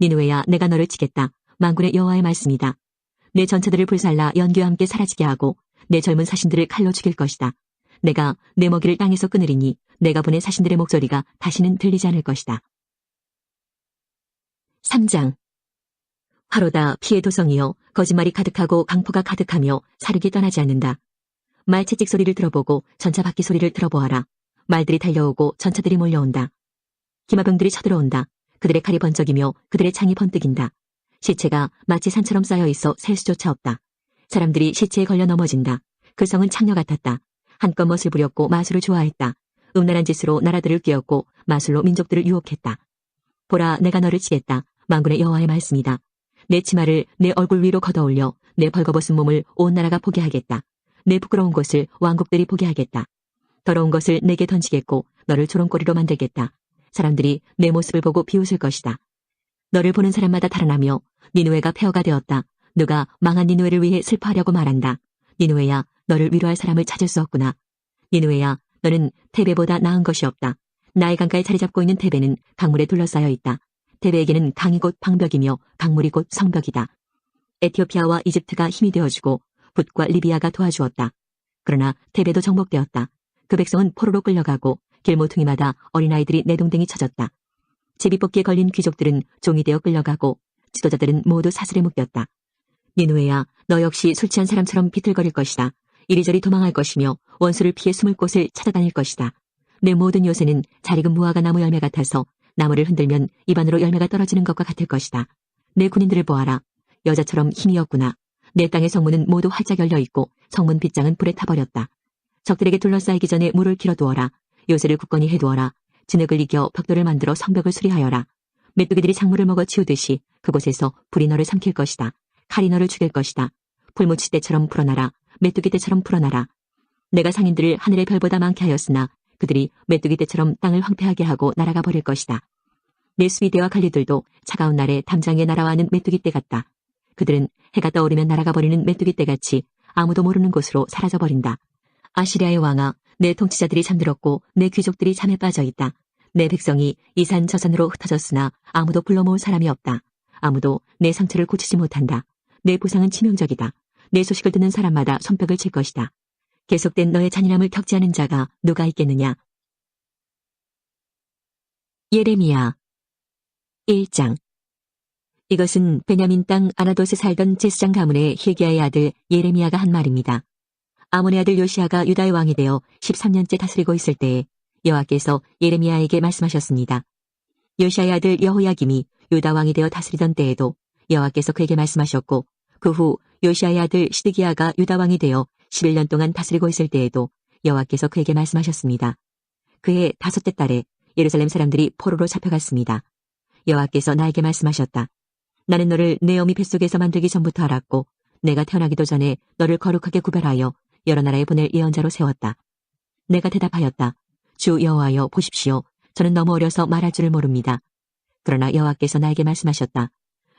니느웨야, 내가 너를 치겠다. 만군의 여호와의 말씀이다. 내 전차들을 불살라 연기와 함께 사라지게 하고 내 젊은 사신들을 칼로 죽일 것이다. 내가 내 먹이를 땅에서 끊으리니 내가 보낸 사신들의 목소리가 다시는 들리지 않을 것이다. 3장. 화로다 피의 도성이여 거짓말이 가득하고 강포가 가득하며 사륙이 떠나지 않는다. 말 채찍 소리를 들어보고 전차 바퀴 소리를 들어보아라. 말들이 달려오고 전차들이 몰려온다. 기마병들이 쳐들어온다. 그들의 칼이 번쩍이며 그들의 창이 번뜩인다. 시체가 마치 산처럼 쌓여있어 셀 수조차 없다. 사람들이 시체에 걸려 넘어진다. 그 성은 창녀 같았다. 한껏 멋을 부렸고 마술을 좋아했다. 음란한 짓으로 나라들을 꿰었고 마술로 민족들을 유혹했다. 보라, 내가 너를 치겠다. 만군의 여호와의 말씀이다. 내 치마를 내 얼굴 위로 걷어올려 내 벌거벗은 몸을 온 나라가 보게 하겠다. 내 부끄러운 것을 왕국들이 보게 하겠다. 더러운 것을 내게 던지겠고 너를 조롱거리로 만들겠다. 사람들이 내 모습을 보고 비웃을 것이다. 너를 보는 사람마다 달아나며 니느웨가 폐허가 되었다. 누가 망한 니느웨를 위해 슬퍼하려고 말한다. 니느웨야, 너를 위로할 사람을 찾을 수 없구나. 니느웨야, 너는 테베보다 나은 것이 없다. 나의 강가에 자리 잡고 있는 테베는 강물에 둘러싸여 있다. 테베에게는 강이 곧 방벽이며 강물이 곧 성벽이다. 에티오피아와 이집트가 힘이 되어주고 붓과 리비아가 도와주었다. 그러나 테베도 정복되었다. 그 백성은 포로로 끌려가고 길모퉁이마다 어린아이들이 내동댕이 쳐졌다. 제비뽑기에 걸린 귀족들은 종이 되어 끌려가고 지도자들은 모두 사슬에 묶였다. 니느웨야, 너 역시 술 취한 사람처럼 비틀거릴 것이다. 이리저리 도망할 것이며 원수를 피해 숨을 곳을 찾아다닐 것이다. 내 모든 요새는 잘 익은 무화과 나무 열매 같아서 나무를 흔들면 입안으로 열매가 떨어지는 것과 같을 것이다. 내 군인들을 보아라. 여자처럼 힘이 없구나. 내 땅의 성문은 모두 활짝 열려있고 성문 빗장은 불에 타버렸다. 적들에게 둘러싸이기 전에 물을 길어두어라. 요새를 굳건히 해두어라. 진흙을 이겨 벽돌을 만들어 성벽을 수리하여라. 메뚜기들이 작물을 먹어 치우듯이 그곳에서 불이 너를 삼킬 것이다. 칼이 너를 죽일 것이다. 풀무치 때처럼 풀어나라. 메뚜기 때처럼 풀어나라. 내가 상인들을 하늘의 별보다 많게 하였으나 그들이 메뚜기 때처럼 땅을 황폐하게 하고 날아가 버릴 것이다. 내 수비대와 관리들도 차가운 날에 담장에 날아와는 메뚜기 때 같다. 그들은 해가 떠오르면 날아가 버리는 메뚜기 떼같이 아무도 모르는 곳으로 사라져버린다. 아시리아의 왕아, 내 통치자들이 잠들었고 내 귀족들이 잠에 빠져있다. 내 백성이 이 산 저 산으로 흩어졌으나 아무도 불러 모을 사람이 없다. 아무도 내 상처를 고치지 못한다. 내 부상은 치명적이다. 내 소식을 듣는 사람마다 손뼉을 칠 것이다. 계속된 너의 잔인함을 겪지 않은 자가 누가 있겠느냐. 예레미야 1장. 이것은 베냐민 땅 아나돗에 살던 제스장 가문의 hil기야의 아들 예레미야가 한 말입니다. 아몬의 아들 요시야가 유다의 왕이 되어 13년째 다스리고 있을 때에 여호와께서 예레미야에게 말씀하셨습니다. 요시야의 아들 여호야김이 유다 왕이 되어 다스리던 때에도 여호와께서 그에게 말씀하셨고 그 후 요시야의 아들 시드기야가 유다 왕이 되어 11년 동안 다스리고 있을 때에도 여호와께서 그에게 말씀하셨습니다. 그해 5째 달에 예루살렘 사람들이 포로로 잡혀갔습니다. 여호와께서 나에게 말씀하셨다. 나는 너를 내 어미 뱃속에서 만들기 전부터 알았고 내가 태어나기도 전에 너를 거룩하게 구별하여 여러 나라에 보낼 예언자로 세웠다. 내가 대답하였다. 주 여호와여 보십시오. 저는 너무 어려서 말할 줄을 모릅니다. 그러나 여호와께서 나에게 말씀하셨다.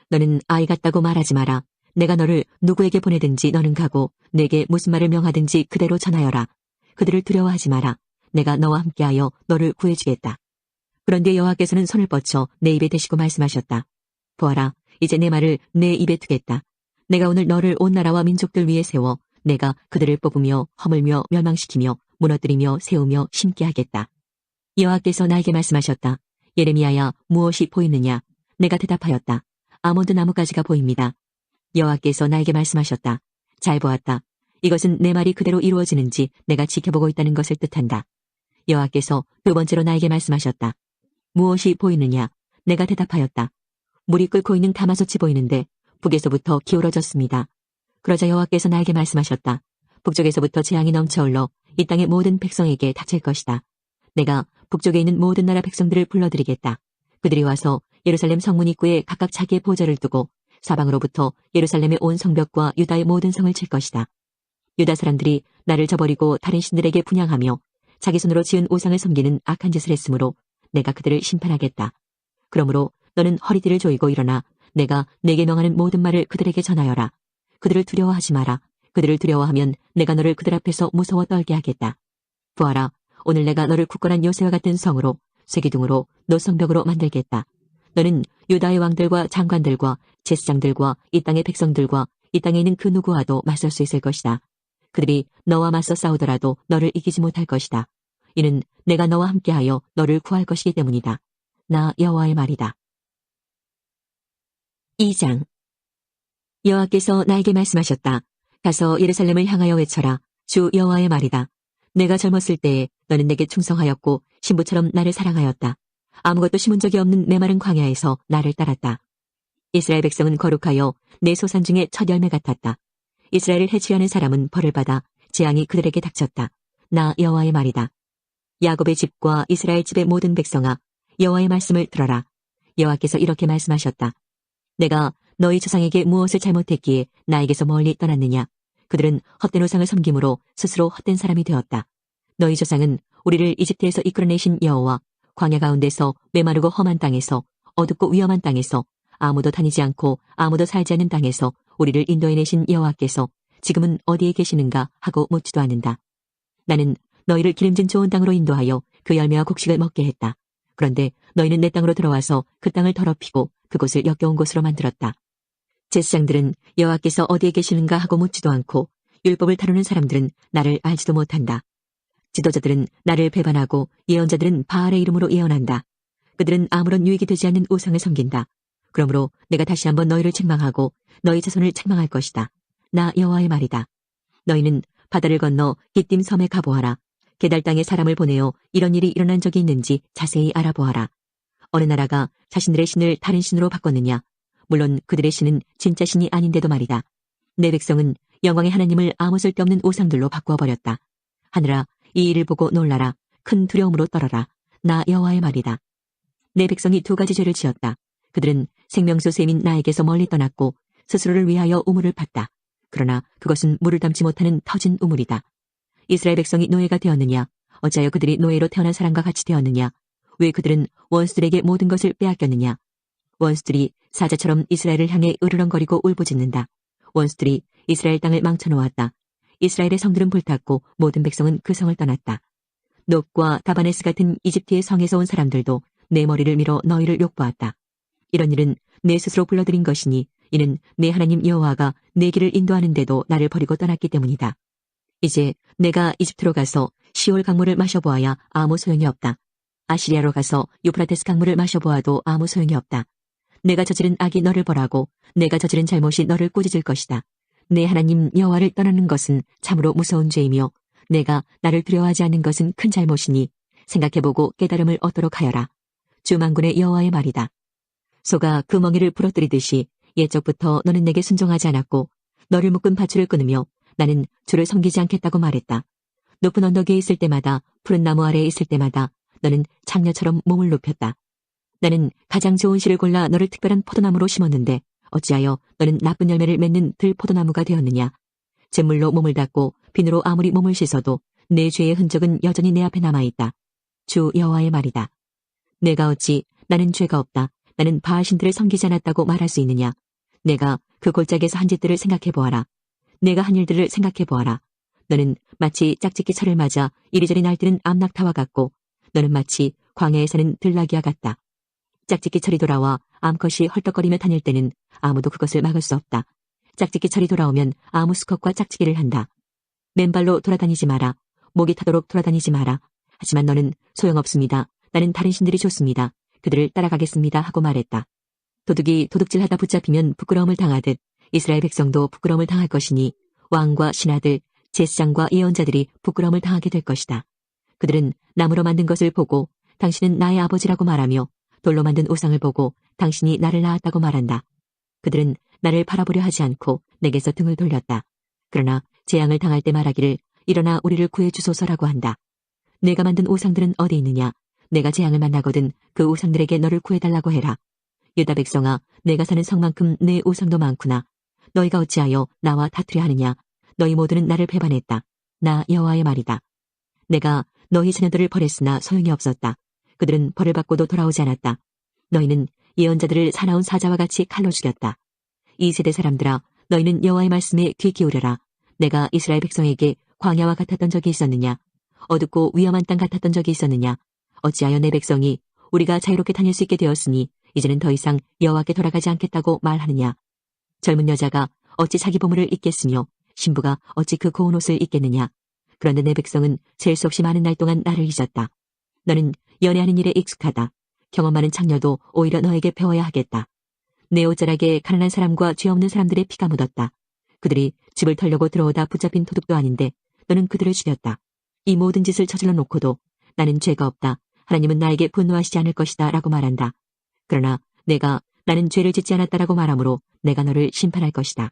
너는 아이 같다고 말하지 마라. 내가 너를 누구에게 보내든지 너는 가고 내게 무슨 말을 명하든지 그대로 전하여라. 그들을 두려워하지 마라. 내가 너와 함께하여 너를 구해주겠다. 그런데 여호와께서는 손을 뻗쳐 내 입에 대시고 말씀하셨다. 보아라, 이제 내 말을 내 입에 두겠다. 내가 오늘 너를 온 나라와 민족들 위에 세워 내가 그들을 뽑으며 허물며 멸망시키며 무너뜨리며 세우며 심게 하겠다. 여호와께서 나에게 말씀하셨다. 예레미야야, 무엇이 보이느냐? 내가 대답하였다. 아몬드 나무가지가 보입니다. 여호와께서 나에게 말씀하셨다. 잘 보았다. 이것은 내 말이 그대로 이루어지는지 내가 지켜보고 있다는 것을 뜻한다. 여호와께서 두 번째로 나에게 말씀하셨다. 무엇이 보이느냐? 내가 대답하였다. 물이 끓고 있는 가마솥이 보이는데 북에서부터 기울어졌습니다. 그러자 여호와께서 나에게 말씀하셨다. 북쪽에서부터 재앙이 넘쳐흘러 이 땅의 모든 백성에게 닥칠 것이다. 내가 북쪽에 있는 모든 나라 백성들을 불러들이겠다. 그들이 와서 예루살렘 성문 입구에 각각 자기의 보좌를 두고 사방으로부터 예루살렘의 온 성벽과 유다의 모든 성을 칠 것이다. 유다 사람들이 나를 저버리고 다른 신들에게 분향하며 자기 손으로 지은 우상을 섬기는 악한 짓을 했으므로 내가 그들을 심판하겠다. 그러므로 너는 허리띠를 조이고 일어나 내가 내게 명하는 모든 말을 그들에게 전하여라. 그들을 두려워하지 마라. 그들을 두려워하면 내가 너를 그들 앞에서 무서워 떨게 하겠다. 보아라, 오늘 내가 너를 굳건한 요새와 같은 성으로 쇠기둥으로 노성벽으로 만들겠다. 너는 유다의 왕들과 장관들과 제사장들과 이 땅의 백성들과 이 땅에 있는 그 누구와도 맞설 수 있을 것이다. 그들이 너와 맞서 싸우더라도 너를 이기지 못할 것이다. 이는 내가 너와 함께하여 너를 구할 것이기 때문이다. 나 여호와의 말이다. 2장. 여호와께서 나에게 말씀하셨다. 가서 예루살렘을 향하여 외쳐라. 주 여호와의 말이다. 내가 젊었을 때에 너는 내게 충성하였고 신부처럼 나를 사랑하였다. 아무것도 심은 적이 없는 메마른 광야에서 나를 따랐다. 이스라엘 백성은 거룩하여 내 소산 중에 첫 열매 같았다. 이스라엘을 해치려는 사람은 벌을 받아 재앙이 그들에게 닥쳤다. 나 여호와의 말이다. 야곱의 집과 이스라엘 집의 모든 백성아, 여호와의 말씀을 들어라. 여호와께서 이렇게 말씀하셨다. 내가 너희 조상에게 무엇을 잘못했기에 나에게서 멀리 떠났느냐? 그들은 헛된 우상을 섬김으로 스스로 헛된 사람이 되었다. 너희 조상은 우리를 이집트에서 이끌어내신 여호와, 광야 가운데서 메마르고 험한 땅에서, 어둡고 위험한 땅에서, 아무도 다니지 않고 아무도 살지 않는 땅에서 우리를 인도해내신 여호와께서 지금은 어디에 계시는가 하고 묻지도 않는다. 나는 너희를 기름진 좋은 땅으로 인도하여 그 열매와 곡식을 먹게 했다. 그런데 너희는 내 땅으로 들어와서 그 땅을 더럽히고 그곳을 역겨운 곳으로 만들었다. 제사장들은 여호와께서 어디에 계시는가 하고 묻지도 않고 율법을 다루는 사람들은 나를 알지도 못한다. 지도자들은 나를 배반하고 예언자들은 바알의 이름으로 예언한다. 그들은 아무런 유익이 되지 않는 우상을 섬긴다. 그러므로 내가 다시 한번 너희를 책망하고 너희 자손을 책망할 것이다. 나 여호와의 말이다. 너희는 바다를 건너 깃딤 섬에 가보아라. 게달 땅에 사람을 보내어 이런 일이 일어난 적이 있는지 자세히 알아보아라. 어느 나라가 자신들의 신을 다른 신으로 바꿨느냐? 물론 그들의 신은 진짜 신이 아닌데도 말이다. 내 백성은 영광의 하나님을 아무 쓸데없는 우상들로 바꾸어버렸다. 하늘아, 이 일을 보고 놀라라. 큰 두려움으로 떨어라. 나 여호와의 말이다. 내 백성이 두 가지 죄를 지었다. 그들은 생명수 샘인 나에게서 멀리 떠났고 스스로를 위하여 우물을 팠다. 그러나 그것은 물을 담지 못하는 터진 우물이다. 이스라엘 백성이 노예가 되었느냐? 어찌하여 그들이 노예로 태어난 사람과 같이 되었느냐? 왜 그들은 원수들에게 모든 것을 빼앗겼느냐? 원수들이 사자처럼 이스라엘을 향해 으르렁거리고 울부짖는다. 원수들이 이스라엘 땅을 망쳐놓았다. 이스라엘의 성들은 불탔고 모든 백성은 그 성을 떠났다. 놉과 다바네스 같은 이집트의 성에서 온 사람들도 내 머리를 밀어 너희를 욕보았다. 이런 일은 내 스스로 불러들인 것이니 이는 내 하나님 여호와가 내 길을 인도하는데도 나를 버리고 떠났기 때문이다. 이제 내가 이집트로 가서 시올 강물을 마셔보아야 아무 소용이 없다. 아시리아로 가서 유프라테스 강물을 마셔보아도 아무 소용이 없다. 내가 저지른 악이 너를 벌하고 내가 저지른 잘못이 너를 꾸짖을 것이다. 내 하나님 여호와를 떠나는 것은 참으로 무서운 죄이며 내가 나를 두려워하지 않는 것은 큰 잘못이니 생각해보고 깨달음을 얻도록 하여라. 주 만군의 여호와의 말이다. 소가 그 멍에를 부러뜨리듯이 옛적부터 너는 내게 순종하지 않았고 너를 묶은 밧줄을 끊으며 나는 주를 섬기지 않겠다고 말했다. 높은 언덕 위에 있을 때마다 푸른 나무 아래에 있을 때마다 너는 창녀처럼 몸을 높였다. 나는 가장 좋은 씨를 골라 너를 특별한 포도나무로 심었는데 어찌하여 너는 나쁜 열매를 맺는 들포도나무가 되었느냐. 잿물로 몸을 닦고 비누로 아무리 몸을 씻어도 내 죄의 흔적은 여전히 내 앞에 남아있다. 주 여호와의 말이다. 내가 어찌 나는 죄가 없다. 나는 바알 신들을 섬기지 않았다고 말할 수 있느냐. 내가 그 골짜기에서 한 짓들을 생각해보아라. 내가 한 일들을 생각해보아라. 너는 마치 짝짓기 철을 맞아 이리저리 날뛰는 암낙타와 같고 너는 마치 광야에 사는 들나귀와 같다. 짝짓기 철이 돌아와 암컷이 헐떡거리며 다닐 때는 아무도 그것을 막을 수 없다. 짝짓기 철이 돌아오면 아무 수컷과 짝짓기를 한다. 맨발로 돌아다니지 마라. 목이 타도록 돌아다니지 마라. 하지만 너는 소용없습니다. 나는 다른 신들이 좋습니다. 그들을 따라가겠습니다 하고 말했다. 도둑이 도둑질하다 붙잡히면 부끄러움을 당하듯 이스라엘 백성도 부끄러움을 당할 것이니 왕과 신하들, 제사장과 예언자들이 부끄러움을 당하게 될 것이다. 그들은 나무로 만든 것을 보고 당신은 나의 아버지라고 말하며 돌로 만든 우상을 보고 당신이 나를 낳았다고 말한다. 그들은 나를 바라보려 하지 않고 내게서 등을 돌렸다. 그러나 재앙을 당할 때 말하기를 일어나 우리를 구해주소서라고 한다. 내가 만든 우상들은 어디 있느냐? 내가 재앙을 만나거든 그 우상들에게 너를 구해달라고 해라. 유다 백성아, 내가 사는 성만큼 내 우상도 많구나. 너희가 어찌하여 나와 다투려 하느냐? 너희 모두는 나를 배반했다. 나 여호와의 말이다. 내가 너희 자녀들을 벌했으나 소용이 없었다. 그들은 벌을 받고도 돌아오지 않았다. 너희는 예언자들을 사나운 사자와 같이 칼로 죽였다. 이 세대 사람들아, 너희는 여호와의 말씀에 귀 기울여라. 내가 이스라엘 백성에게 광야와 같았던 적이 있었느냐? 어둡고 위험한 땅 같았던 적이 있었느냐? 어찌하여 내 백성이 우리가 자유롭게 다닐 수 있게 되었으니 이제는 더 이상 여호와께 돌아가지 않겠다고 말하느냐? 젊은 여자가 어찌 자기 보물을 잊겠으며 신부가 어찌 그 고운 옷을 잊겠느냐? 그런데 내 백성은 셀 수 없이 많은 날 동안 나를 잊었다. 너는 연애하는 일에 익숙하다. 경험 많은 창녀도 오히려 너에게 배워야 하겠다. 내 옷자락에 가난한 사람과 죄 없는 사람들의 피가 묻었다. 그들이 집을 털려고 들어오다 붙잡힌 도둑도 아닌데 너는 그들을 죽였다. 이 모든 짓을 저질러 놓고도 나는 죄가 없다. 하나님은 나에게 분노하시지 않을 것이다 라고 말한다. 그러나 나는 죄를 짓지 않았다라고 말하므로 내가 너를 심판할 것이다.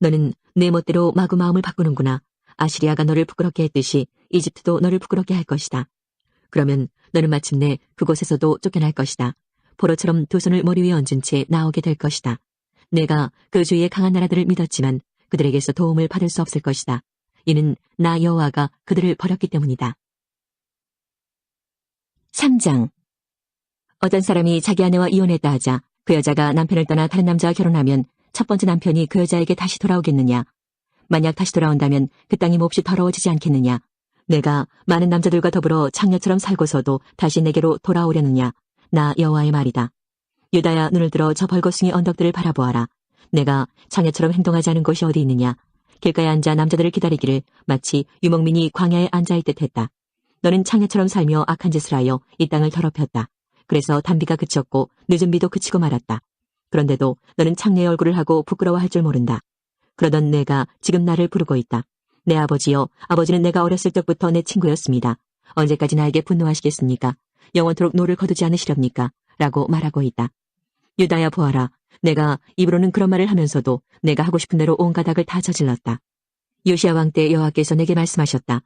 너는 내 멋대로 마구 마음을 바꾸는구나. 아시리아가 너를 부끄럽게 했듯이 이집트도 너를 부끄럽게 할 것이다. 그러면 너는 마침내 그곳에서도 쫓겨날 것이다. 포로처럼 두 손을 머리 위에 얹은 채 나오게 될 것이다. 내가 그 주위의 강한 나라들을 믿었지만 그들에게서 도움을 받을 수 없을 것이다. 이는 나 여호와가 그들을 버렸기 때문이다. 3장. 어떤 사람이 자기 아내와 이혼했다 하자 그 여자가 남편을 떠나 다른 남자와 결혼하면 첫 번째 남편이 그 여자에게 다시 돌아오겠느냐? 만약 다시 돌아온다면 그 땅이 몹시 더러워지지 않겠느냐? 내가 많은 남자들과 더불어 창녀처럼 살고서도 다시 내게로 돌아오려느냐? 나 여호와의 말이다. 유다야, 눈을 들어 저 벌거숭이 언덕들을 바라보아라. 내가 창녀처럼 행동하지 않은 곳이 어디 있느냐? 길가에 앉아 남자들을 기다리기를 마치 유목민이 광야에 앉아있듯 했다. 너는 창녀처럼 살며 악한 짓을 하여 이 땅을 더럽혔다. 그래서 단비가 그쳤고 늦은 비도 그치고 말았다. 그런데도 너는 창녀의 얼굴을 하고 부끄러워할 줄 모른다. 그러던 내가 지금 나를 부르고 있다. 내 아버지여, 아버지는 내가 어렸을 적부터 내 친구였습니다. 언제까지 나에게 분노하시겠습니까? 영원토록 노를 거두지 않으시렵니까? 라고 말하고 있다. 유다야, 보아라. 내가 입으로는 그런 말을 하면서도 내가 하고 싶은 대로 온갖 악을 다 저질렀다. 요시야 왕 때 여호와께서 내게 말씀하셨다.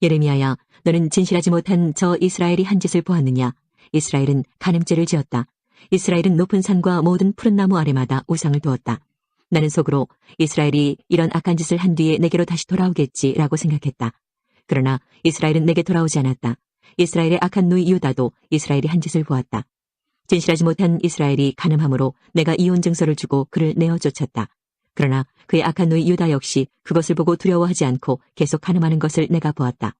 예레미야야, 너는 진실하지 못한 저 이스라엘이 한 짓을 보았느냐? 이스라엘은 간음죄를 지었다. 이스라엘은 높은 산과 모든 푸른 나무 아래마다 우상을 두었다. 나는 속으로 이스라엘이 이런 악한 짓을 한 뒤에 내게로 다시 돌아오겠지라고 생각했다. 그러나 이스라엘은 내게 돌아오지 않았다. 이스라엘의 악한 누이 유다도 이스라엘이 한 짓을 보았다. 진실하지 못한 이스라엘이 간음함으로 내가 이혼 증서를 주고 그를 내어 쫓았다. 그러나 그의 악한 누이 유다 역시 그것을 보고 두려워하지 않고 계속 간음하는 것을 내가 보았다.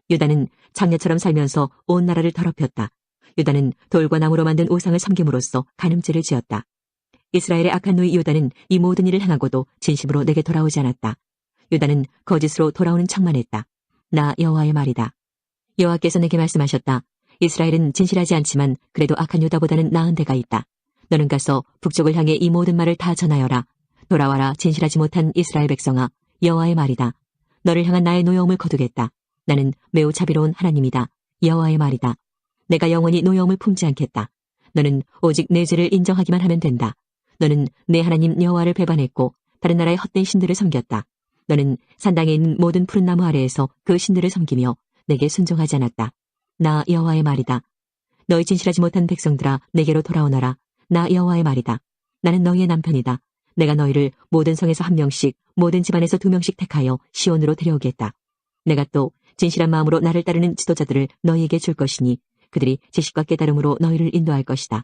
유다는 장녀처럼 살면서 온 나라를 더럽혔다. 유다는 돌과 나무로 만든 우상을 섬김으로써 간음죄를 지었다. 이스라엘의 악한 누이 유다는 이 모든 일을 행하고도 진심으로 내게 돌아오지 않았다. 유다는 거짓으로 돌아오는 척만 했다. 나 여호와의 말이다. 여호와께서 내게 말씀하셨다. 이스라엘은 진실하지 않지만 그래도 악한 유다보다는 나은 데가 있다. 너는 가서 북쪽을 향해 이 모든 말을 다 전하여라. 돌아와라, 진실하지 못한 이스라엘 백성아. 여호와의 말이다. 너를 향한 나의 노여움을 거두겠다. 나는 매우 자비로운 하나님이다. 여호와의 말이다. 내가 영원히 노여움을 품지 않겠다. 너는 오직 내 죄를 인정하기만 하면 된다. 너는 내 하나님 여호와를 배반했고 다른 나라의 헛된 신들을 섬겼다. 너는 산당에 있는 모든 푸른 나무 아래에서 그 신들을 섬기며 내게 순종하지 않았다. 나 여호와의 말이다. 너희 진실하지 못한 백성들아, 내게로 돌아오너라. 나 여호와의 말이다. 나는 너희의 남편이다. 내가 너희를 모든 성에서 한 명씩, 모든 집안에서 두 명씩 택하여 시온으로 데려오겠다. 내가 또 진실한 마음으로 나를 따르는 지도자들을 너희에게 줄 것이니 그들이 지식과 깨달음으로 너희를 인도할 것이다.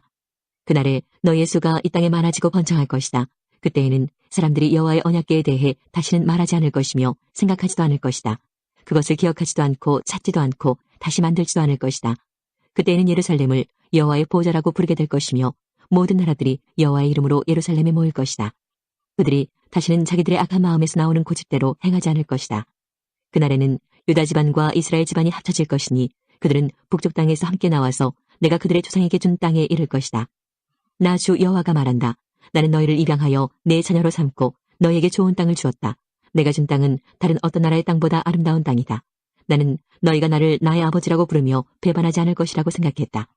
그날에 너희의 수가 이 땅에 많아지고 번창할 것이다. 그때에는 사람들이 여호와의 언약궤에 대해 다시는 말하지 않을 것이며 생각하지도 않을 것이다. 그것을 기억하지도 않고 찾지도 않고 다시 만들지도 않을 것이다. 그때에는 예루살렘을 여호와의 보좌라고 부르게 될 것이며 모든 나라들이 여호와의 이름으로 예루살렘에 모일 것이다. 그들이 다시는 자기들의 악한 마음에서 나오는 고집대로 행하지 않을 것이다. 그날에는 유다 집안과 이스라엘 집안이 합쳐질 것이니 그들은 북쪽 땅에서 함께 나와서 내가 그들의 조상에게 준 땅에 이를 것이다. 나 주 여호와가 말한다. 나는 너희를 입양하여 내 자녀로 삼고 너희에게 좋은 땅을 주었다. 내가 준 땅은 다른 어떤 나라의 땅보다 아름다운 땅이다. 나는 너희가 나를 나의 아버지라고 부르며 배반하지 않을 것이라고 생각했다.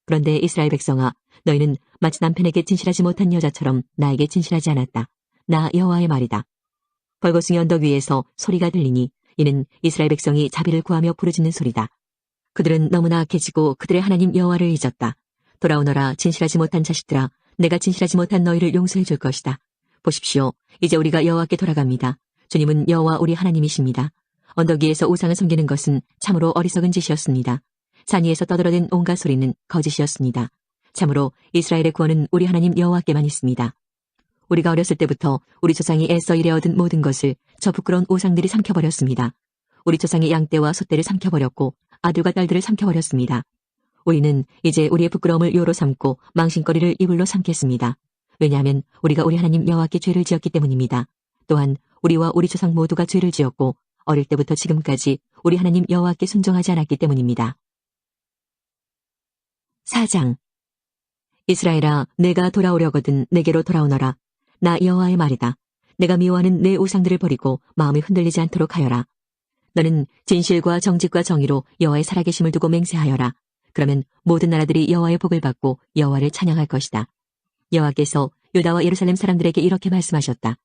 그런데 이스라엘 백성아, 너희는 마치 남편에게 진실하지 못한 여자처럼 나에게 진실하지 않았다. 나 여호와의 말이다. 벌거숭이 언덕 위에서 소리가 들리니 이는 이스라엘 백성이 자비를 구하며 부르짖는 소리다. 그들은 너무나 악해지고 그들의 하나님 여호와를 잊었다. 돌아오너라 진실하지 못한 자식들아, 내가 진실하지 못한 너희를 용서해 줄 것이다. 보십시오. 이제 우리가 여호와께 돌아갑니다. 주님은 여호와 우리 하나님이십니다. 언덕 위에서 우상을 섬기는 것은 참으로 어리석은 짓이었습니다. 산 위에서 떠들어댄 온갖 소리는 거짓이었습니다. 참으로 이스라엘의 구원은 우리 하나님 여호와께만 있습니다. 우리가 어렸을 때부터 우리 조상이 애써 일해 얻은 모든 것을 저 부끄러운 우상들이 삼켜버렸습니다. 우리 조상이 양떼와 소떼를 삼켜버렸고 아들과 딸들을 삼켜버렸습니다. 우리는 이제 우리의 부끄러움을 요로 삼고 망신거리를 이불로 삼겠습니다. 왜냐하면 우리가 우리 하나님 여호와께 죄를 지었기 때문입니다. 또한 우리와 우리 조상 모두가 죄를 지었고 어릴 때부터 지금까지 우리 하나님 여호와께 순종하지 않았기 때문입니다. 4장. 이스라엘아, 내가 돌아오려거든 내게로 돌아오너라. 나 여호와의 말이다. 내가 미워하는 내 우상들을 버리고 마음이 흔들리지 않도록 하여라. 너는 진실과 정직과 정의로 여호와의 살아계심을 두고 맹세하여라. 그러면 모든 나라들이 여호와의 복을 받고 여호와를 찬양할 것이다. 여호와께서 유다와 예루살렘 사람들에게 이렇게 말씀하셨다.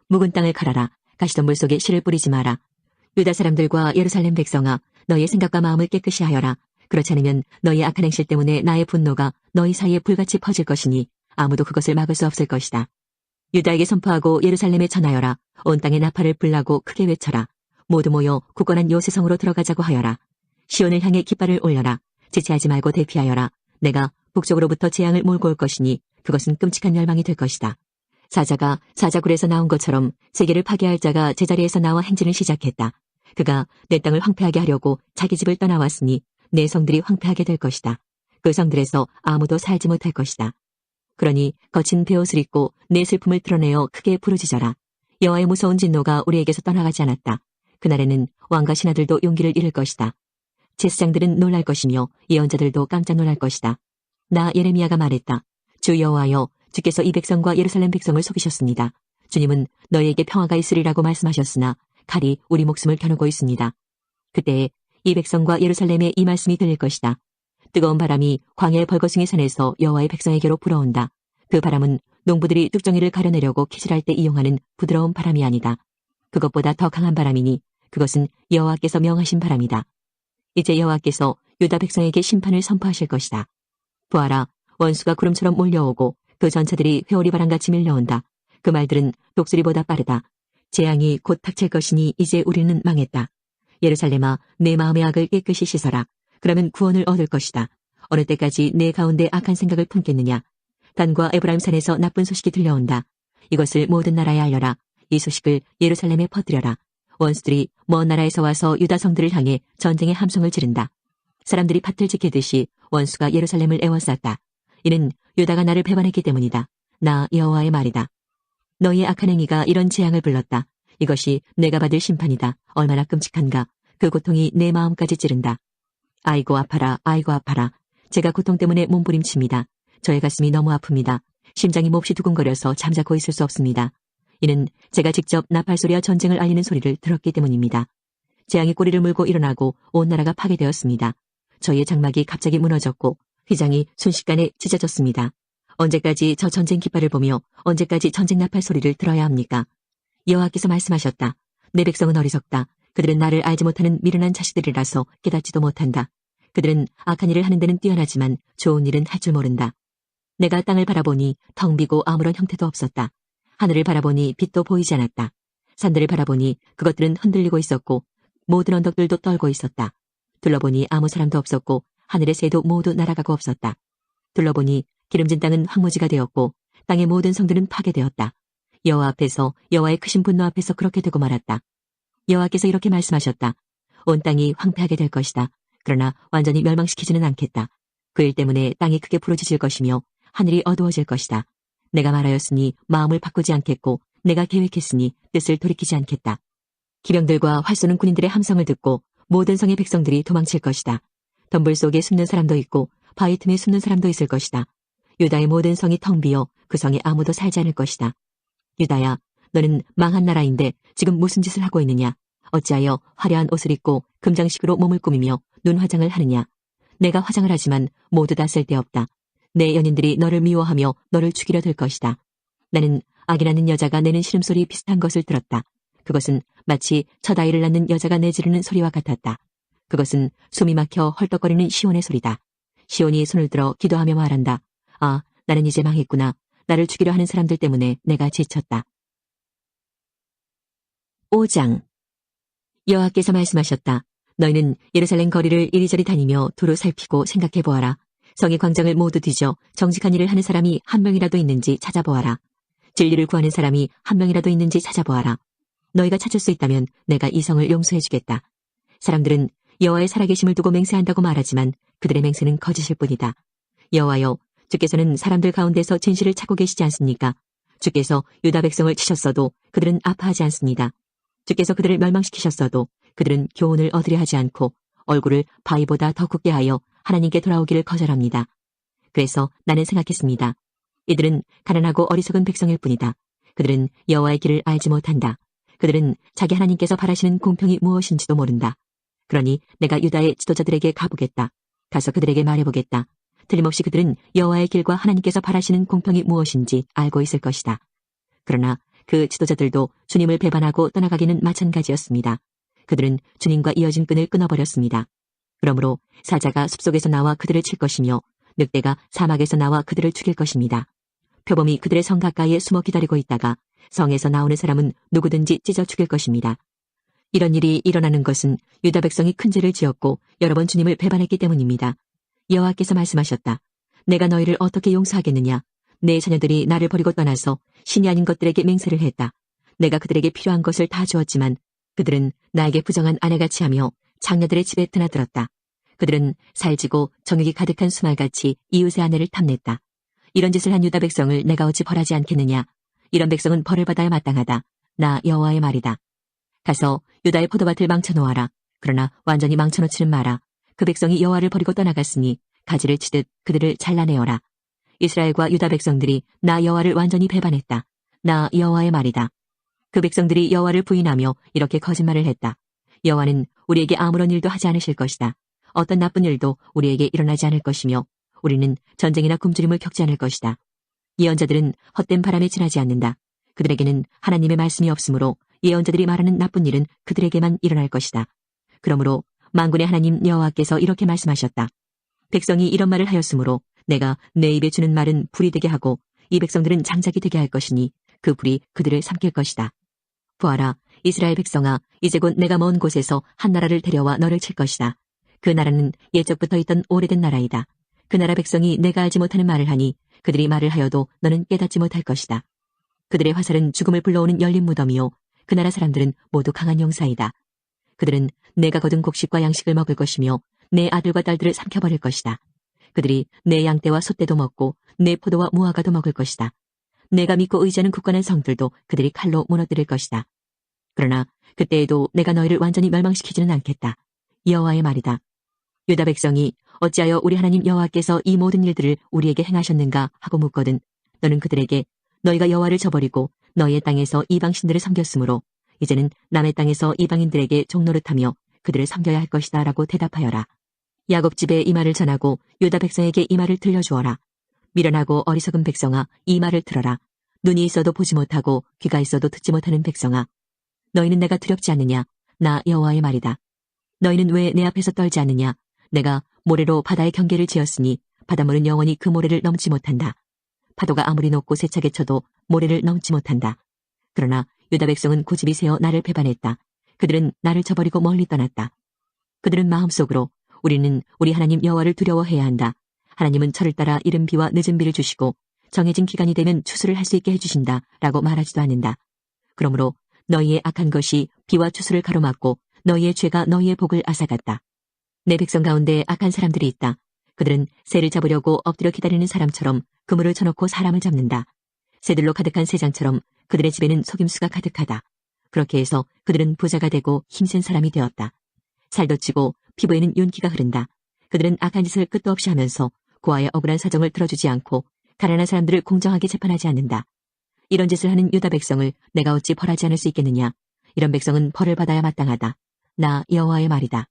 묵은 땅을 갈아라. 가시덤불 속에 씨를 뿌리지 마라. 유다 사람들과 예루살렘 백성아, 너희의 생각과 마음을 깨끗이 하여라. 그렇지 않으면 너희의 악한 행실 때문에 나의 분노가 너희 사이에 불같이 퍼질 것이니 아무도 그것을 막을 수 없을 것이다. 유다에게 선포하고 예루살렘에 전하여라. 온 땅에 나팔을 불라고 크게 외쳐라. 모두 모여 굳건한 요새성으로 들어가자고 하여라. 시온을 향해 깃발을 올려라. 지체하지 말고 대피하여라. 내가 북쪽으로부터 재앙을 몰고 올 것이니 그것은 끔찍한 멸망이 될 것이다. 사자가 사자굴에서 나온 것처럼 세계를 파괴할 자가 제자리에서 나와 행진을 시작했다. 그가 내 땅을 황폐하게 하려고 자기 집을 떠나왔으니 내 성들이 황폐하게 될 것이다. 그 성들에서 아무도 살지 못할 것이다. 그러니 거친 베옷을 입고 내 슬픔을 드러내어 크게 부르짖어라. 여호와의 무서운 진노가 우리에게서 떠나가지 않았다. 그날에는 왕과 신하들도 용기를 잃을 것이다. 제사장들은 놀랄 것이며 예언자들도 깜짝 놀랄 것이다. 나 예레미야가 말했다. 주 여호와여, 주께서 이 백성과 예루살렘 백성을 속이셨습니다. 주님은 너희에게 평화가 있으리라고 말씀하셨으나 칼이 우리 목숨을 겨누고 있습니다. 그때에 이 백성과 예루살렘에 이 말씀이 들릴 것이다. 뜨거운 바람이 광야의 벌거숭이 산에서 여호와의 백성에게로 불어온다. 그 바람은 농부들이 뚝정이를 가려내려고 키질할 때 이용하는 부드러운 바람이 아니다. 그것보다 더 강한 바람이니 그것은 여호와께서 명하신 바람이다. 이제 여호와께서 유다 백성에게 심판을 선포하실 것이다. 보아라, 원수가 구름처럼 몰려오고 그 전차들이 회오리 바람같이 밀려온다. 그 말들은 독수리보다 빠르다. 재앙이 곧 닥칠 것이니 이제 우리는 망했다. 예루살렘아, 내 마음의 악을 깨끗이 씻어라. 그러면 구원을 얻을 것이다. 어느 때까지 내 가운데 악한 생각을 품겠느냐. 단과 에브라임 산에서 나쁜 소식이 들려온다. 이것을 모든 나라에 알려라. 이 소식을 예루살렘에 퍼뜨려라. 원수들이 먼 나라에서 와서 유다 성들을 향해 전쟁의 함성을 지른다. 사람들이 밭을 지키듯이 원수가 예루살렘을 에워쌌다. 이는 유다가 나를 배반했기 때문이다. 나 여호와의 말이다. 너희의 악한 행위가 이런 재앙을 불렀다. 이것이 내가 받을 심판이다. 얼마나 끔찍한가. 그 고통이 내 마음까지 찌른다. 아이고 아파라, 아이고 아파라. 제가 고통 때문에 몸부림칩니다. 저의 가슴이 너무 아픕니다. 심장이 몹시 두근거려서 잠자코 있을 수 없습니다. 이는 제가 직접 나팔소리와 전쟁을 알리는 소리를 들었기 때문입니다. 재앙이 꼬리를 물고 일어나고 온 나라가 파괴되었습니다. 저희의 장막이 갑자기 무너졌고 휘장이 순식간에 찢어졌습니다. 언제까지 저 전쟁 깃발을 보며 언제까지 전쟁 나팔 소리를 들어야 합니까? 여호와께서 말씀하셨다. 내 백성은 어리석다. 그들은 나를 알지 못하는 미련한 자식들이라서 깨닫지도 못한다. 그들은 악한 일을 하는 데는 뛰어나지만 좋은 일은 할 줄 모른다. 내가 땅을 바라보니 텅 비고 아무런 형태도 없었다. 하늘을 바라보니 빛도 보이지 않았다. 산들을 바라보니 그것들은 흔들리고 있었고 모든 언덕들도 떨고 있었다. 둘러보니 아무 사람도 없었고 하늘의 새도 모두 날아가고 없었다. 둘러보니 기름진 땅은 황무지가 되었고 땅의 모든 성들은 파괴되었다. 여호와 앞에서 여호와의 크신 분노 앞에서 그렇게 되고 말았다. 여호와께서 이렇게 말씀하셨다. 온 땅이 황폐하게 될 것이다. 그러나 완전히 멸망시키지는 않겠다. 그 일 때문에 땅이 크게 부르짖을 것이며 하늘이 어두워질 것이다. 내가 말하였으니 마음을 바꾸지 않겠고 내가 계획했으니 뜻을 돌이키지 않겠다. 기병들과 활 쏘는 군인들의 함성을 듣고 모든 성의 백성들이 도망칠 것이다. 덤불 속에 숨는 사람도 있고 바위 틈에 숨는 사람도 있을 것이다. 유다의 모든 성이 텅 비어 그 성에 아무도 살지 않을 것이다. 유다야, 너는 망한 나라인데 지금 무슨 짓을 하고 있느냐? 어찌하여 화려한 옷을 입고 금장식으로 몸을 꾸미며 눈 화장을 하느냐? 내가 화장을 하지만 모두 다 쓸데없다. 내 연인들이 너를 미워하며 너를 죽이려 들 것이다. 나는 아기 낳는 여자가 내는 신음소리 비슷한 것을 들었다. 그것은 마치 첫 아이를 낳는 여자가 내지르는 소리와 같았다. 그것은 숨이 막혀 헐떡거리는 시온의 소리다. 시온이 손을 들어 기도하며 말한다. 아, 나는 이제 망했구나. 나를 죽이려 하는 사람들 때문에 내가 지쳤다. 5장. 여호와께서 말씀하셨다. 너희는 예루살렘 거리를 이리저리 다니며 두루 살피고 생각해 보아라. 성의 광장을 모두 뒤져 정직한 일을 하는 사람이 한 명이라도 있는지 찾아보아라. 진리를 구하는 사람이 한 명이라도 있는지 찾아보아라. 너희가 찾을 수 있다면 내가 이 성을 용서해 주겠다. 사람들은 여호와의 살아계심을 두고 맹세한다고 말하지만 그들의 맹세는 거짓일 뿐이다. 여호와여, 주께서는 사람들 가운데서 진실을 찾고 계시지 않습니까? 주께서 유다 백성을 치셨어도 그들은 아파하지 않습니다. 주께서 그들을 멸망시키셨어도 그들은 교훈을 얻으려 하지 않고 얼굴을 바위보다 더 굳게 하여 하나님께 돌아오기를 거절합니다. 그래서 나는 생각했습니다. 이들은 가난하고 어리석은 백성일 뿐이다. 그들은 여호와의 길을 알지 못한다. 그들은 자기 하나님께서 바라시는 공평이 무엇인지도 모른다. 그러니 내가 유다의 지도자들에게 가보겠다. 가서 그들에게 말해보겠다. 틀림없이 그들은 여호와의 길과 하나님께서 바라시는 공평이 무엇인지 알고 있을 것이다. 그러나 그 지도자들도 주님을 배반하고 떠나가기는 마찬가지였습니다. 그들은 주님과 이어진 끈을 끊어버렸습니다. 그러므로 사자가 숲속에서 나와 그들을 칠 것이며 늑대가 사막에서 나와 그들을 죽일 것입니다. 표범이 그들의 성 가까이에 숨어 기다리고 있다가 성에서 나오는 사람은 누구든지 찢어 죽일 것입니다. 이런 일이 일어나는 것은 유다 백성이 큰 죄를 지었고 여러 번 주님을 배반했기 때문입니다. 여호와께서 말씀하셨다. 내가 너희를 어떻게 용서하겠느냐? 내 자녀들이 나를 버리고 떠나서 신이 아닌 것들에게 맹세를 했다. 내가 그들에게 필요한 것을 다 주었지만 그들은 나에게 부정한 아내같이 하며 장녀들의 집에 드나들었다. 그들은 살지고 정욕이 가득한 수말같이 이웃의 아내를 탐냈다. 이런 짓을 한 유다 백성을 내가 어찌 벌하지 않겠느냐? 이런 백성은 벌을 받아야 마땅하다. 나 여호와의 말이다. 가서 유다의 포도밭을 망쳐놓아라. 그러나 완전히 망쳐놓지는 마라. 그 백성이 여호와를 버리고 떠나갔으니 가지를 치듯 그들을 잘라내어라. 이스라엘과 유다 백성들이 나 여호와를 완전히 배반했다. 나 여호와의 말이다. 그 백성들이 여호와를 부인하며 이렇게 거짓말을 했다. 여호와는 우리에게 아무런 일도 하지 않으실 것이다. 어떤 나쁜 일도 우리에게 일어나지 않을 것이며 우리는 전쟁이나 굶주림을 겪지 않을 것이다. 예언자들은 헛된 바람에 지나지 않는다. 그들에게는 하나님의 말씀이 없으므로 예언자들이 말하는 나쁜 일은 그들에게만 일어날 것이다. 그러므로 만군의 하나님 여호와께서 이렇게 말씀하셨다. 백성이 이런 말을 하였으므로 내가 내 입에 주는 말은 불이 되게 하고 이 백성들은 장작이 되게 할 것이니 그 불이 그들을 삼킬 것이다. 보아라, 이스라엘 백성아, 이제 곧 내가 먼 곳에서 한 나라를 데려와 너를 칠 것이다. 그 나라는 옛적부터 있던 오래된 나라이다. 그 나라 백성이 내가 알지 못하는 말을 하니 그들이 말을 하여도 너는 깨닫지 못할 것이다. 그들의 화살은 죽음을 불러오는 열린 무덤이요 그 나라 사람들은 모두 강한 용사이다. 그들은 내가 거둔 곡식과 양식을 먹을 것이며 내 아들과 딸들을 삼켜버릴 것이다. 그들이 내 양떼와 소떼도 먹고 내 포도와 무화과도 먹을 것이다. 내가 믿고 의지하는 굳건한 성들도 그들이 칼로 무너뜨릴 것이다. 그러나 그때에도 내가 너희를 완전히 멸망시키지는 않겠다. 여호와의 말이다. 유다 백성이 어찌하여 우리 하나님 여호와께서 이 모든 일들을 우리에게 행하셨는가 하고 묻거든 너는 그들에게 너희가 여호와를 저버리고 너희의 땅에서 이방신들을 섬겼으므로 이제는 남의 땅에서 이방인들에게 종노릇하며 그들을 섬겨야 할 것이다 라고 대답하여라. 야곱 집에 이 말을 전하고 유다 백성에게 이 말을 들려주어라. 미련하고 어리석은 백성아, 이 말을 들어라. 눈이 있어도 보지 못하고 귀가 있어도 듣지 못하는 백성아. 너희는 내가 두렵지 않느냐? 나 여호와의 말이다. 너희는 왜 내 앞에서 떨지 않느냐? 내가 모래로 바다의 경계를 지었으니 바닷물은 영원히 그 모래를 넘지 못한다. 파도가 아무리 높고 세차게 쳐도 모래를 넘지 못한다. 그러나 유다 백성은 고집이 세어 나를 배반했다. 그들은 나를 저버리고 멀리 떠났다. 그들은 마음속으로 우리는 우리 하나님 여호와를 두려워해야 한다. 하나님은 철을 따라 이른 비와 늦은 비를 주시고 정해진 기간이 되면 추수를 할 수 있게 해주신다 라고 말하지도 않는다. 그러므로 너희의 악한 것이 비와 추수를 가로막고 너희의 죄가 너희의 복을 앗아갔다. 내 백성 가운데 악한 사람들이 있다. 그들은 새를 잡으려고 엎드려 기다리는 사람처럼 그물을 쳐놓고 사람을 잡는다. 새들로 가득한 새장처럼 그들의 집에는 속임수가 가득하다. 그렇게 해서 그들은 부자가 되고 힘센 사람이 되었다. 살도 찌고 피부에는 윤기가 흐른다. 그들은 악한 짓을 끝도 없이 하면서 고아의 억울한 사정을 들어주지 않고 가난한 사람들을 공정하게 재판하지 않는다. 이런 짓을 하는 유다 백성을 내가 어찌 벌하지 않을 수 있겠느냐. 이런 백성은 벌을 받아야 마땅하다. 나 여호와의 말이다.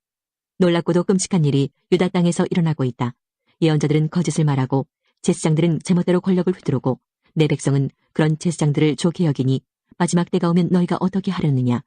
놀랍고도 끔찍한 일이 유다 땅에서 일어나고 있다. 예언자들은 거짓을 말하고 제사장들은 제멋대로 권력을 휘두르고 내 백성은 그런 제사장들을 좋게 여기니 마지막 때가 오면 너희가 어떻게 하려느냐.